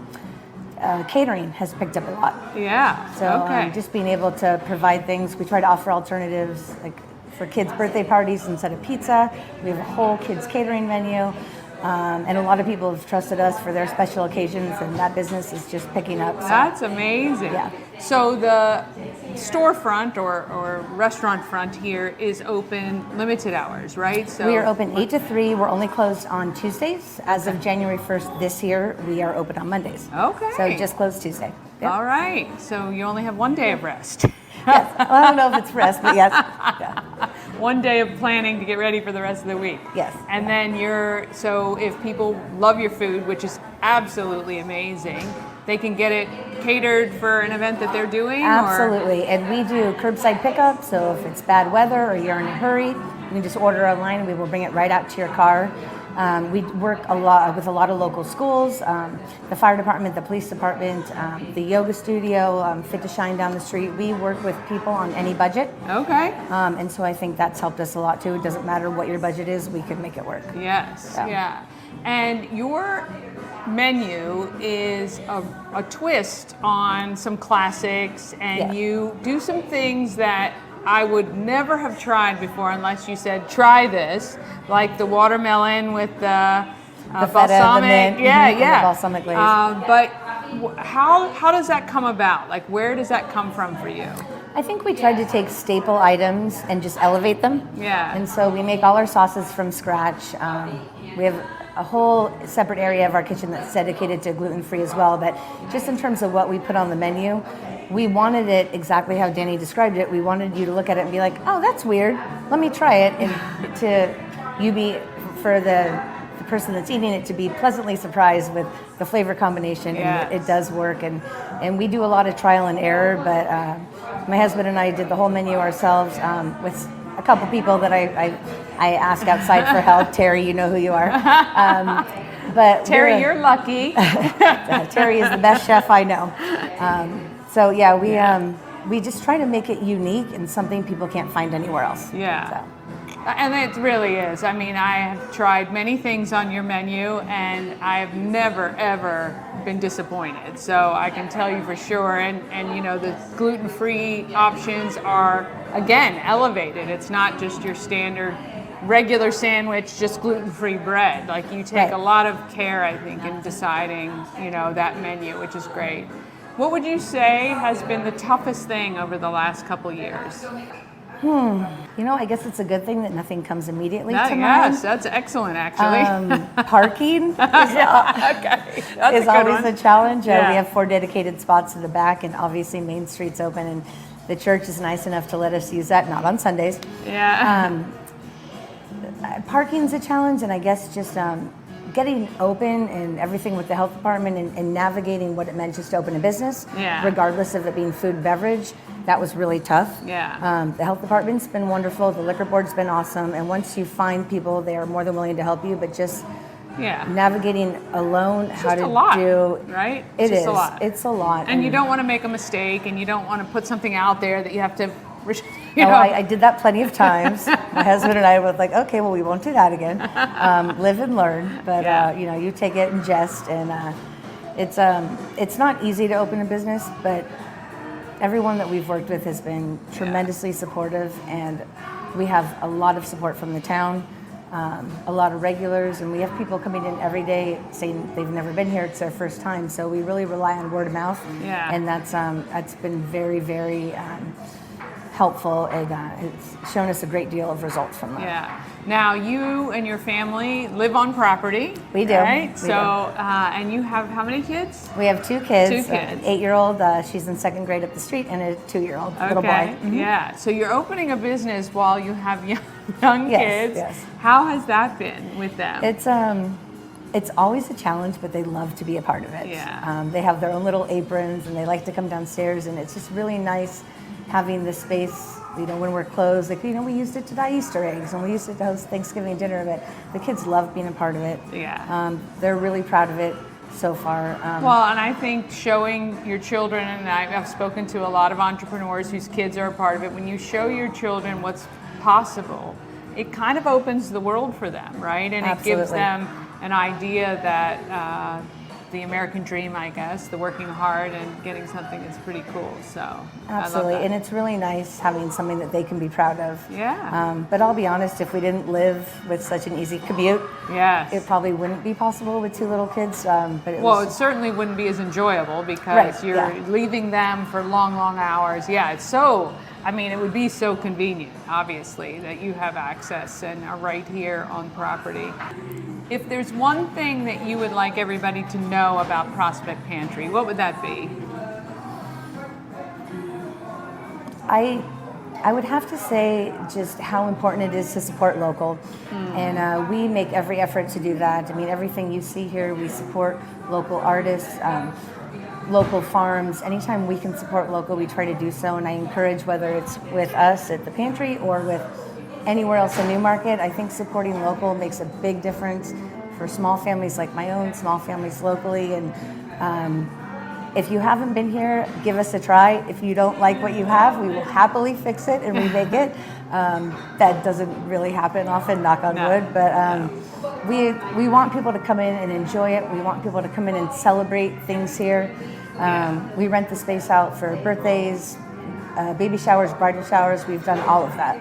catering has picked up a lot. So just being able to provide things. We try to offer alternatives, like for kids' birthday parties instead of pizza. We have a whole kids' catering menu. And a lot of people have trusted us for their special occasions, and that business is just picking up. So. That's amazing. Yeah. So the storefront or restaurant front here is open limited hours, right? So we are open 8 to 3. We're only closed on Tuesdays. As of January 1st this year, we are open on Mondays. So just closed Tuesday. Yep. All right. So you only have 1 day of rest. Yes. Well, I don't know if it's rest, but yes. Yeah. 1 day of planning to get ready for the rest of the week. Yes. And then so if people love your food, which is absolutely amazing, they can get it catered for an event that they're doing? Absolutely. And we do curbside pickup, so if it's bad weather or you're in a hurry, you can just order online and we will bring it right out to your car. We work with a lot of local schools, the fire department, the police department, the yoga studio, Fit to Shine down the street. We work with people on any budget. And so I think that's helped us a lot too. It doesn't matter what your budget is, we can make it work. Yes, yeah. And your menu is a twist on some classics, and you do some things that I would never have tried before unless you said, try this, like the watermelon with the balsamic. The balsamic glaze. But how does that come about? Like, where does that come from for you? I think we tried to take staple items and just elevate them. Yeah. And so we make all our sauces from scratch. We have a whole separate area of our kitchen that's dedicated to gluten-free as well. But just in terms of what we put on the menu, we wanted it exactly how Danny described it. We wanted you to look at it and be like, oh, that's weird. Let me try it. And for the person that's eating it to be pleasantly surprised with the flavor combination. Yes. And it does work. And we do a lot of trial and error, but my husband and I did the whole menu ourselves with a couple people that I ask outside for help. Terry, you know who you are. But Terry, you're lucky. Terry is the best chef I know. So yeah, we just try to make it unique and something people can't find anywhere else. Yeah. So. And it really is. I mean, I have tried many things on your menu, and I have never, ever been disappointed. So I can tell you for sure. And you know, the gluten-free options are, again, elevated. It's not just your standard regular sandwich, just gluten-free bread. Like, you take a lot of care, I think, in deciding, you know, that menu, which is great. What would you say has been the toughest thing over the last couple years? You know, I guess it's a good thing that nothing comes immediately to mind. Yes, that's excellent, actually. Parking is always a challenge. We have 4 dedicated spots in the back, and obviously Main Street's open, and the church is nice enough to let us use that, not on Sundays. Yeah. Parking's a challenge, and I guess just getting open and everything with the health department and navigating what it meant just to open a business, regardless of it being food and beverage. That was really tough. Yeah. The health department's been wonderful. The liquor board's been awesome. And once you find people, they are more than willing to help you. But just navigating alone how to do right? It is. A lot. It's a lot. And you don't want to make a mistake, and you don't want to put something out there that you have to. I did that plenty of times. My husband and I were like, okay, well, we won't do that again. Live and learn. But you know, you take it in jest, and it's not easy to open a business, but everyone that we've worked with has been tremendously supportive, and we have a lot of support from the town, a lot of regulars, and we have people coming in every day saying they've never been here, it's their first time. So we really rely on word of mouth, and that's been very, very helpful, and it's shown us a great deal of results from that. Yeah. Now, you and your family live on property. We do. Right? And you have how many kids? We have 2 kids. 2 kids. An 8-year-old, she's in 2nd grade up the street, and a 2-year-old little boy. Mm-hmm. Yeah. So you're opening a business while you have young kids. Yes. How has that been with them? It's always a challenge, but they love to be a part of it. Yeah. They have their own little aprons, and they like to come downstairs, and it's just really nice having the space. You know, when we're closed, like, you know, we used it to dye Easter eggs, and we used it to host Thanksgiving dinner. But the kids love being a part of it. Yeah. They're really proud of it so far. Well, and I think showing your children, and I've spoken to a lot of entrepreneurs whose kids are a part of it, when you show your children what's possible, it kind of opens the world for them, right? And Absolutely. It gives them an idea that the American dream, I guess, the working hard and getting something that's pretty cool. So absolutely, and it's really nice having something that they can be proud of. Yeah. But I'll be honest, if we didn't live with such an easy commute, it probably wouldn't be possible with 2 little kids. But it certainly wouldn't be as enjoyable because you're leaving them for long, long hours. Yeah, it's so. I mean, it would be so convenient, obviously, that you have access and are right here on property. If there's one thing that you would like everybody to know about Prospect Pantry, what would that be? I would have to say just how important it is to support local. And we make every effort to do that. I mean, everything you see here, we support local artists, local farms. Anytime we can support local, we try to do so. And I encourage, whether it's with us at the Pantry or with anywhere else in Newmarket, I think supporting local makes a big difference for small families like my own, small families locally. And if you haven't been here, give us a try. If you don't like what you have, we will happily fix it and remake it. That doesn't really happen often, knock on wood, but we want people to come in and enjoy it. We want people to come in and celebrate things here. We rent the space out for birthdays, baby showers, bridal showers. We've done all of that.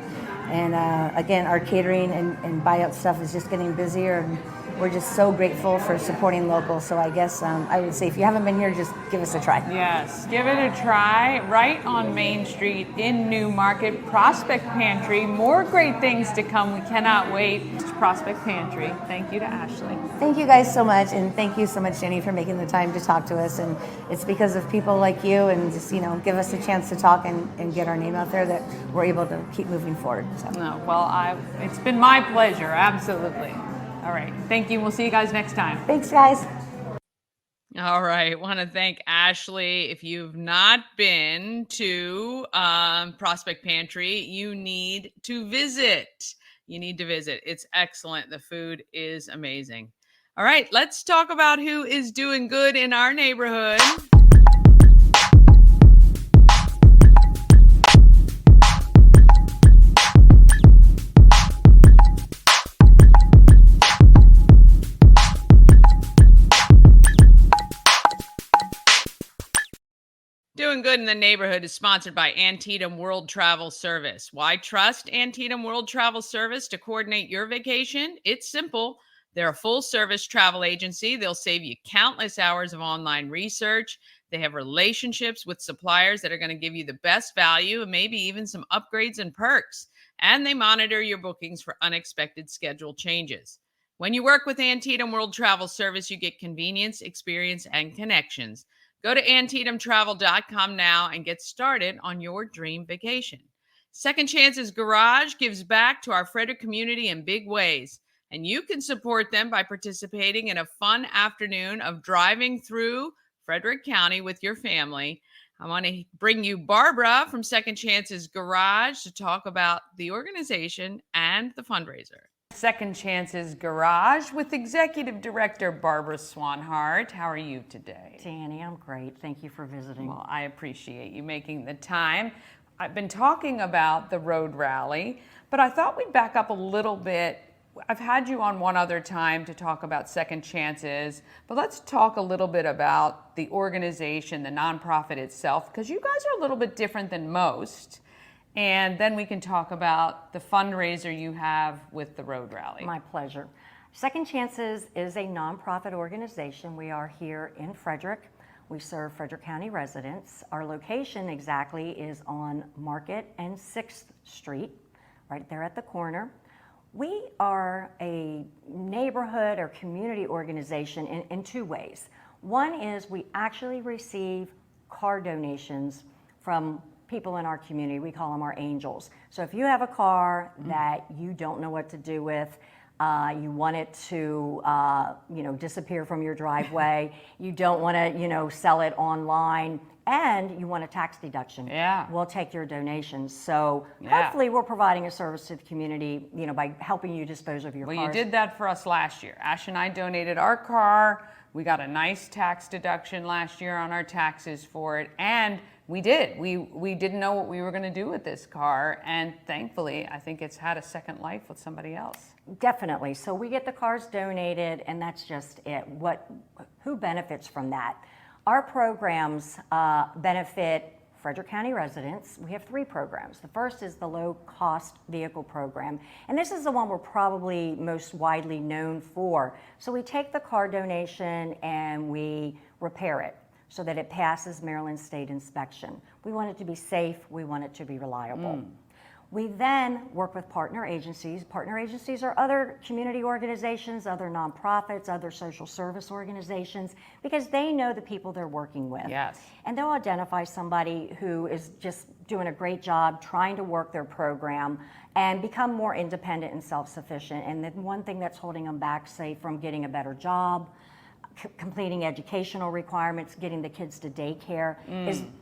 And again, our catering and buyout stuff is just getting busier. And we're just so grateful for supporting local. So I guess I would say if you haven't been here, just give us a try. Yes, give it a try. Right on Main Street in New Market, Prospect Pantry. More great things to come. We cannot wait. It's Prospect Pantry. Thank you to Ashley. Thank you guys so much, and thank you so much, Jenny, for making the time to talk to us. And it's because of people like you and just, give us a chance to talk and get our name out there that we're able to keep moving forward. So. No, well, it's been my pleasure, absolutely. All right, thank you. We'll see you guys next time. Thanks, guys. All right, want to thank Ashley. If you've not been to Prospect Pantry, you need to visit. It's excellent. The food is amazing. All right, let's talk about who is doing good in our neighborhood. Doing Good in the Neighborhood is sponsored by Antietam World Travel Service. Why trust Antietam World Travel Service to coordinate your vacation? It's simple. They're a full-service travel agency. They'll save you countless hours of online research. They have relationships with suppliers that are going to give you the best value and maybe even some upgrades and perks. And they monitor your bookings for unexpected schedule changes. When you work with Antietam World Travel Service, you get convenience, experience, and connections. Go to AntietamTravel.com now and get started on your dream vacation. Second Chances Garage gives back to our Frederick community in big ways, and you can support them by participating in a fun afternoon of driving through Frederick County with your family. I want to bring you Barbara from Second Chances Garage to talk about the organization and the fundraiser. Second Chances Garage with Executive Director Barbara Swanhart. How are you today? Danny, I'm great. Thank you for visiting. Well, I appreciate you making the time. I've been talking about the road rally, but I thought we'd back up a little bit. I've had you on one other time to talk about Second Chances, but let's talk a little bit about the organization, the nonprofit itself, because you guys are a little bit different than most. And then we can talk about the fundraiser you have with the road rally. My pleasure. Second Chances is a nonprofit organization. We are here in Frederick. We serve Frederick County residents. Our location exactly is on Market and 6th Street, right there at the corner. We are a neighborhood or community organization in two ways. One is we actually receive car donations from people in our community. We call them our angels. So if you have a car that you don't know what to do with, you want it to disappear from your driveway, you don't want to sell it online, and you want a tax deduction, we'll take your donations. So hopefully we're providing a service to the community, by helping you dispose of your cars. Well, you did that for us last year. Ash and I donated our car. We got a nice tax deduction last year on our taxes for it, and we did. We didn't know what we were going to do with this car, and thankfully, I think it's had a second life with somebody else. Definitely. So we get the cars donated, and that's just it. Who benefits from that? Our programs benefit Frederick County residents. We have 3 programs. The first is the low-cost vehicle program, and this is the one we're probably most widely known for. So we take the car donation and we repair it so that it passes Maryland State inspection. We want it to be safe. We want it to be reliable. We then work with partner agencies. Partner agencies are other community organizations, other nonprofits, other social service organizations, because they know the people they're working with. Yes. And they'll identify somebody who is just doing a great job trying to work their program and become more independent and self-sufficient. And the one thing that's holding them back, say, from getting a better job, completing educational requirements, getting the kids to daycare,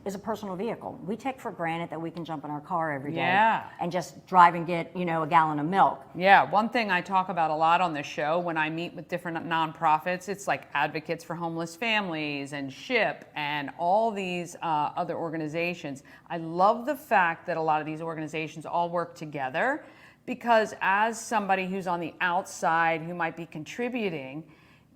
is a personal vehicle. We take for granted that we can jump in our car every day and just drive and get, a gallon of milk. Yeah, one thing I talk about a lot on the show when I meet with different nonprofits, it's like Advocates for Homeless Families and SHIP and all these other organizations. I love the fact that a lot of these organizations all work together, because as somebody who's on the outside who might be contributing,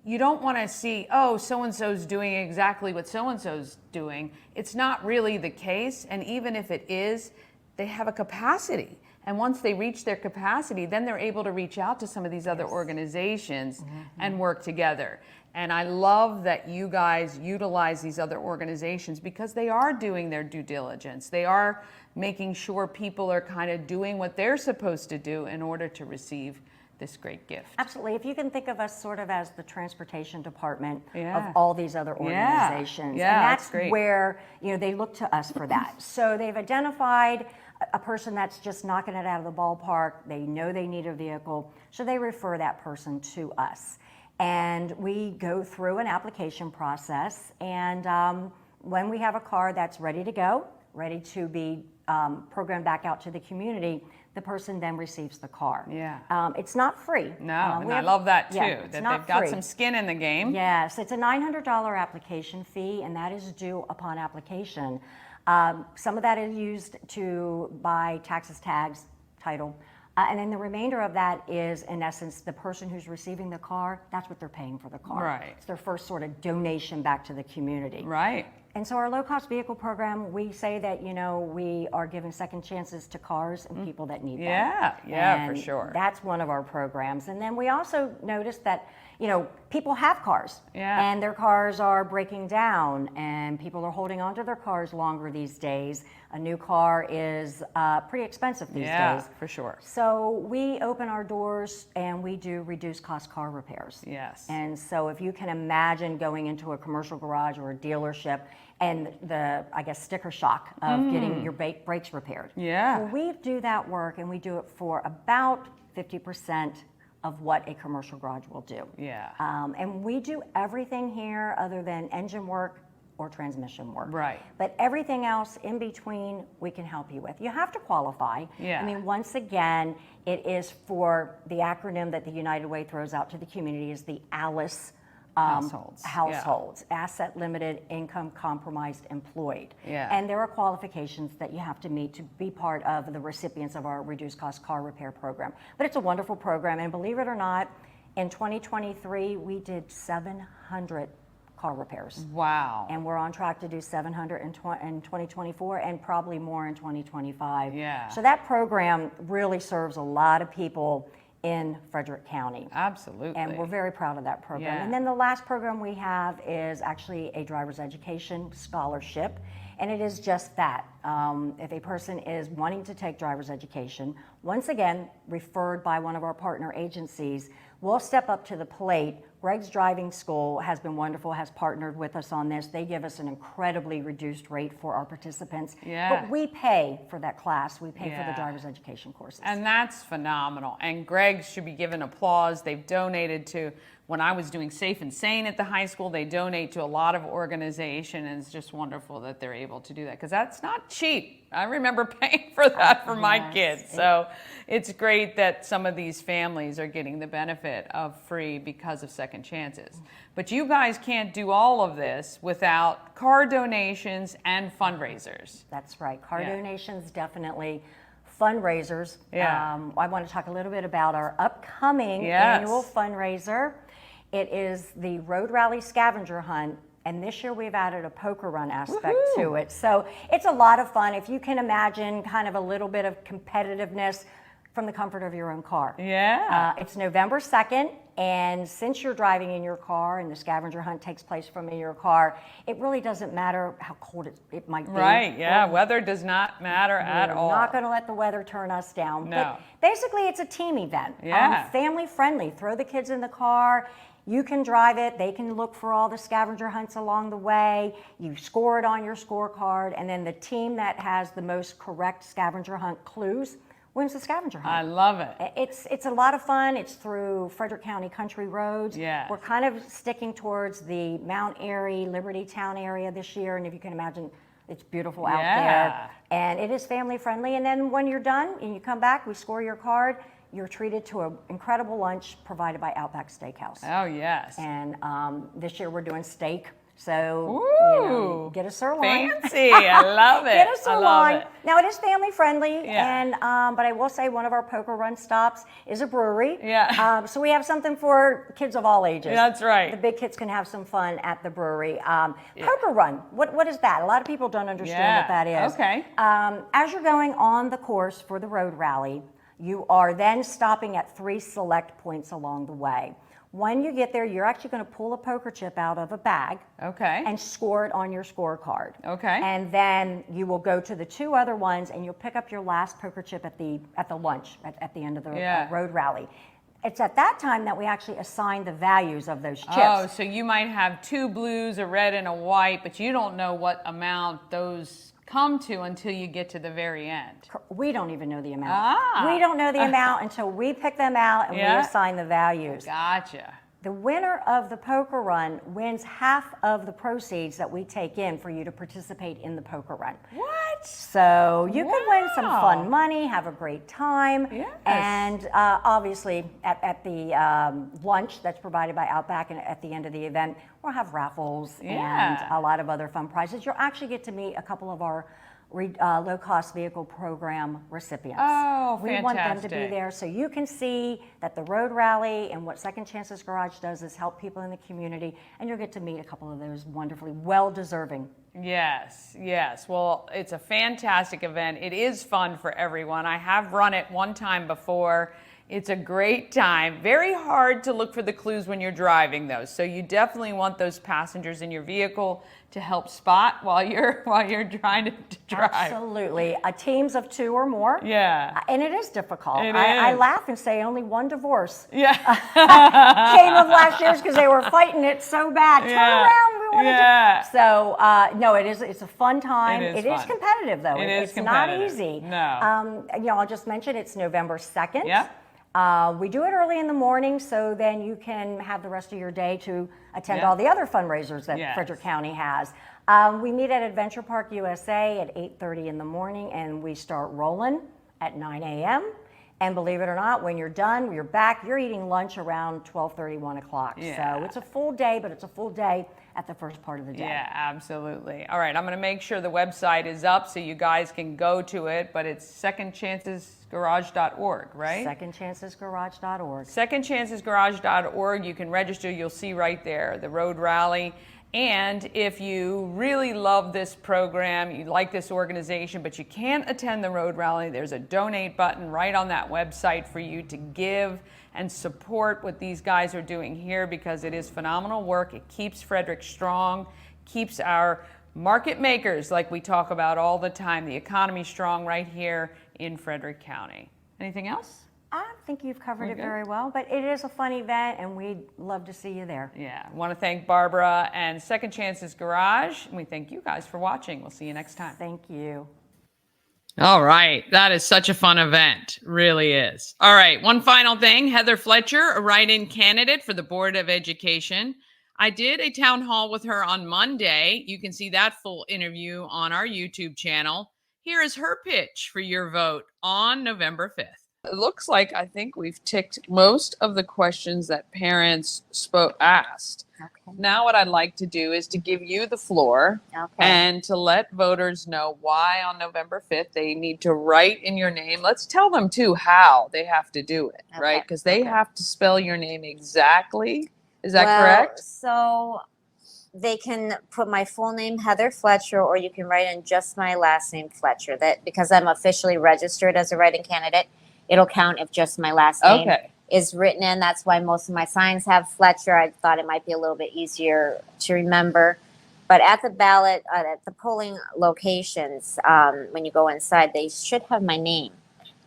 you don't want to see, oh, so-and-so's doing exactly what so-and-so's doing. It's not really the case, and even if it is, they have a capacity. And once they reach their capacity, then they're able to reach out to some of these other organizations and work together. And I love that you guys utilize these other organizations because they are doing their due diligence. They are making sure people are kind of doing what they're supposed to do in order to receive this great gift. Absolutely. If you can think of us sort of as the transportation department of all these other organizations. Yeah, and that's great. where, they look to us for that. So they've identified a person that's just knocking it out of the ballpark. They know they need a vehicle, so they refer that person to us. And we go through an application process, and when we have a car that's ready to go, ready to be programmed back out to the community, the person then receives the car. It's not free. No, and I love that too, that they've got free. some skin in the game. Yes, it's a $900 application fee, and that is due upon application. Some of that is used to buy taxes, tags, title, and then the remainder of that is, in essence, the person who's receiving the car, that's what they're paying for the car. Right. It's their first sort of donation back to the community. Right. And so our low-cost vehicle program, we say that, we are giving second chances to cars and people that need them. Yeah, for And sure. That's one of our programs. And then we also noticed that, people have cars. And their cars are breaking down, and people are holding on to their cars longer these days. A new car is pretty expensive these days. Yeah, for sure. So we open our doors and we do reduced cost car repairs. Yes. And so if you can imagine going into a commercial garage or a dealership and the, sticker shock of getting your brakes repaired. Yeah. Well, we do that work, and we do it for about 50% of what a commercial garage will do. Yeah. And we do everything here other than engine work or transmission work. Right. But everything else in between, we can help you with. You have to qualify. Yeah. Once again, it is for the acronym that the United Way throws out to the community is the ALICE. Households, asset limited, income compromised, employed. And there are qualifications that you have to meet to be part of the recipients of our reduced cost car repair program. But it's a wonderful program, and believe it or not, in 2023 we did 700 car repairs. Wow. And we're on track to do 700 in 2024 and probably more in 2025. Yeah. So that program really serves a lot of people in Frederick County. Absolutely. And we're very proud of that program. Yeah. And then the last program we have is actually a driver's education scholarship. And it is just that. If a person is wanting to take driver's education, once again, referred by one of our partner agencies, we'll step up to the plate. Greg's Driving School has been wonderful, has partnered with us on this. They give us an incredibly reduced rate for our participants. But we pay for that class. We pay for the driver's education courses. And that's phenomenal. And Greg should be given applause. They've donated to, when I was doing Safe and Sane at the high school, they donate to a lot of organizations, and it's just wonderful that they're able to do that, because that's not cheap. I remember paying for that for my kids. So it's great that some of these families are getting the benefit of free because of second chances. But you guys can't do all of this without car donations and fundraisers. That's right. Car donations, definitely. Fundraisers. I want to talk a little bit about our upcoming annual fundraiser. It is the Road Rally Scavenger Hunt. And this year we've added a poker run aspect to it. So it's a lot of fun. If you can imagine kind of a little bit of competitiveness from the comfort of your own car. It's November 2nd. And since you're driving in your car and the scavenger hunt takes place from in your car, it really doesn't matter how cold it might be. Right, weather does not matter at all. We're not going to let the weather turn us down. No. But basically, it's a team event. Family friendly. Throw the kids in the car. You can drive it. They can look for all the scavenger hunts along the way. You score it on your scorecard. And then the team that has the most correct scavenger hunt clues wins the scavenger hunt. I love it. It's a lot of fun. It's through Frederick County country roads. Yes. We're kind of sticking towards the Mount Airy, Liberty Town area this year. And if you can imagine, it's beautiful out there. And it is family friendly. And then when you're done and you come back, we score your card. You're treated to an incredible lunch provided by Outback Steakhouse. Oh, yes. And this year we're doing steak. So, get a sirloin. Fancy. I love it. Get a sirloin. I love it. Now, it is family friendly, Yeah. and but I will say one of our poker run stops is a brewery. Yeah. So we have something for kids of all ages. That's right. The big kids can have some fun at the brewery. Poker run, what is that? A lot of people don't understand what that is. Okay. As you're going on the course for the road rally, you are then stopping at 3 select points along the way. When you get there, you're actually going to pull a poker chip out of a bag and score it on your scorecard. And then you will go to the 2 other ones and you'll pick up your last poker chip at the lunch at the end of the road rally. It's at that time that we actually assign the values of those chips. Oh, so you might have 2 blues, a red and a white, but you don't know what amount those come to until you get to the very end. We don't even know the amount. We don't know the amount until we pick them out and we assign the values. Gotcha. The winner of the poker run wins half of the proceeds that we take in for you to participate in the poker run. What? So you can win some fun money, have a great time, and obviously at the lunch that's provided by Outback and at the end of the event, we'll have raffles and a lot of other fun prizes. You'll actually get to meet a couple of our low-cost vehicle program recipients. Oh, we want them to be there so you can see that the road rally and what Second Chances Garage does is help people in the community, and you'll get to meet a couple of those wonderfully well-deserving. Yes, yes. Well, it's a fantastic event. It is fun for everyone. I have run it one time before. It's a great time. Very hard to look for the clues when you're driving, though. So you definitely want those passengers in your vehicle to help spot while you're trying to drive. Absolutely. Teams of 2 or more. Yeah. And it is difficult. I laugh and say only one divorce. Yeah. Came of last year's because they were fighting it so bad. Turn around. We want to do. So no, it's a fun time. It is competitive though. It's not easy. No. I'll just mention it's November 2nd. Yeah. We do it early in the morning, so then you can have the rest of your day to attend all the other fundraisers that Frederick County has. We meet at Adventure Park USA at 8:30 in the morning, and we start rolling at 9 a.m. And believe it or not, when you're done, you're back, you're eating lunch around 12:30, 1 o'clock. Yeah. So it's a full day, but it's a full day at the first part of the day. Yeah, absolutely. All right, I'm going to make sure the website is up so you guys can go to it, but it's secondchancesgarage.org, right? Secondchancesgarage.org. Secondchancesgarage.org. You can register. You'll see right there the road rally. And if you really love this program, you like this organization, but you can't attend the road rally, there's a donate button right on that website for you to give and support what these guys are doing here, because it is phenomenal work. It keeps Frederick strong, keeps our market makers, like we talk about all the time, the economy strong right here in Frederick County. Anything else? I think you've covered it very well, but it is a fun event, and we'd love to see you there. Yeah, I want to thank Barbara and Second Chances Garage, and we thank you guys for watching. We'll see you next time. Thank you. All right. That is such a fun event. Really is. All right. One final thing. Heather Fletcher, a write-in candidate for the Board of Education. I did a town hall with her on Monday. You can see that full interview on our YouTube channel. Here is her pitch for your vote on November 5th. It looks like I think we've ticked most of the questions that parents asked. Okay. Now what I'd like to do is to give you the floor and to let voters know why on November 5th they need to write in your name. Let's tell them too how they have to do it, right? Because they have to spell your name exactly. Is that correct? So they can put my full name, Heather Fletcher, or you can write in just my last name, Fletcher. That because I'm officially registered as a write-in candidate, it'll count if just my last name is written in. That's why most of my signs have Fletcher. I thought it might be a little bit easier to remember. But at the ballot, at the polling locations, when you go inside, they should have my name.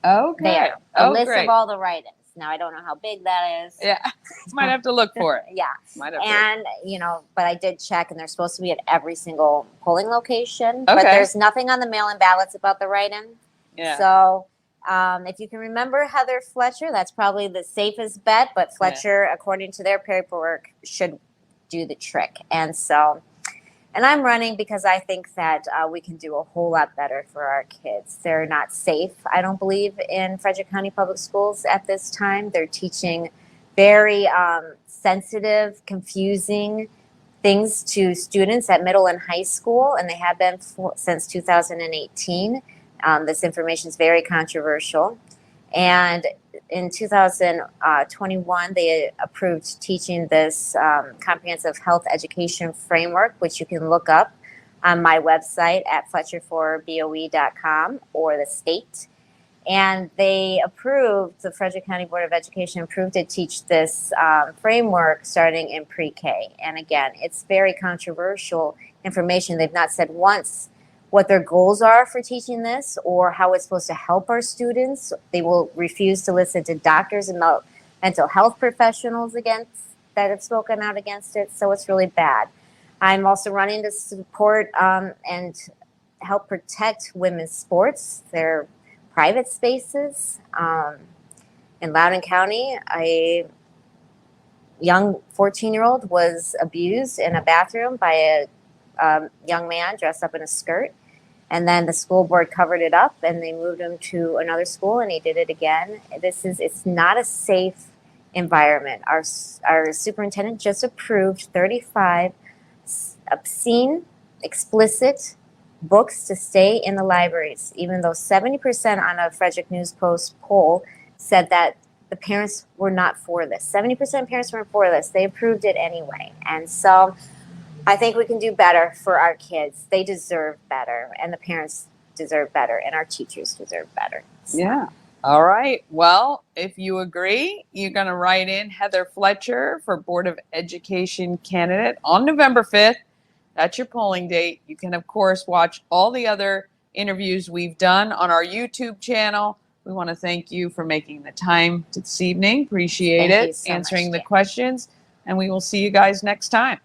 There. A list of all the write-ins. Now, I don't know how big that is. Yeah. Might have to look for it. Yeah. And, but I did check, and they're supposed to be at every single polling location. But there's nothing on the mail-in ballots about the write-in. Yeah. So if you can remember Heather Fletcher, that's probably the safest bet. But Fletcher, according to their paperwork, should do the trick. And I'm running because I think that we can do a whole lot better for our kids. They're not safe, I don't believe, in Frederick County Public Schools at this time. They're teaching very sensitive, confusing things to students at middle and high school, and they have been since 2018. This information is very controversial. And in 2021, they approved teaching this comprehensive health education framework, which you can look up on my website at fletcher4boe.com or the state. And they approved, the Frederick County Board of Education approved to teach this framework starting in pre-K. And again, it's very controversial information. They've not said once what their goals are for teaching this or how it's supposed to help our students. They will refuse to listen to doctors and mental health professionals that have spoken out against it. So it's really bad. I'm also running to support and help protect women's sports, their private spaces. In Loudoun County, a young 14-year-old was abused in a bathroom by a young man dressed up in a skirt. And then the school board covered it up and they moved him to another school and he did it again. It's not a safe environment. Our superintendent just approved 35 obscene, explicit books to stay in the libraries, even though 70% on a Frederick News Post poll said that the parents were not for this. 70% of parents weren't for this. They approved it anyway. And so I think we can do better for our kids. They deserve better, and the parents deserve better, and our teachers deserve better. So. Yeah. All right. Well, if you agree, you're going to write in Heather Fletcher for Board of Education candidate on November 5th. That's your polling date. You can, of course, watch all the other interviews we've done on our YouTube channel. We want to thank you for making the time this evening. Appreciate it. So answering the questions. And we will see you guys next time.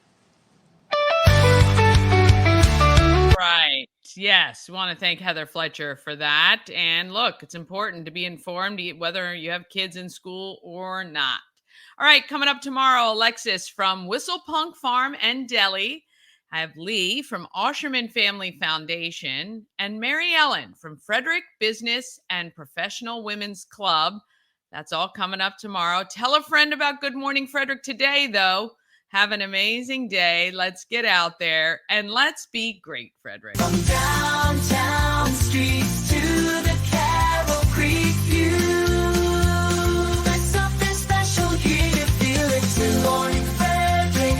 Right. Yes. We want to thank Heather Fletcher for that. And look, it's important to be informed whether you have kids in school or not. All right. Coming up tomorrow, Alexis from Whistlepunk Farm and Deli. I have Lee from Osherman Family Foundation and Mary Ellen from Frederick Business and Professional Women's Club. That's all coming up tomorrow. Tell a friend about Good Morning Frederick today, though. Have an amazing day. Let's get out there and let's be great, Frederick. From downtown streets to the Carroll Creek view. There's something special here, you feel it too. Good Morning Frederick,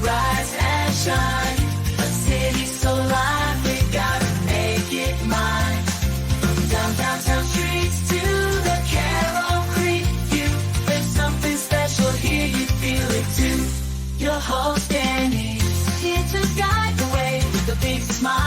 rise and shine. A city so lively, gotta make it mine. From downtown streets to the Carroll Creek view. There's something special here, you feel it too. Your host Danny, here to guide the way with a big smile.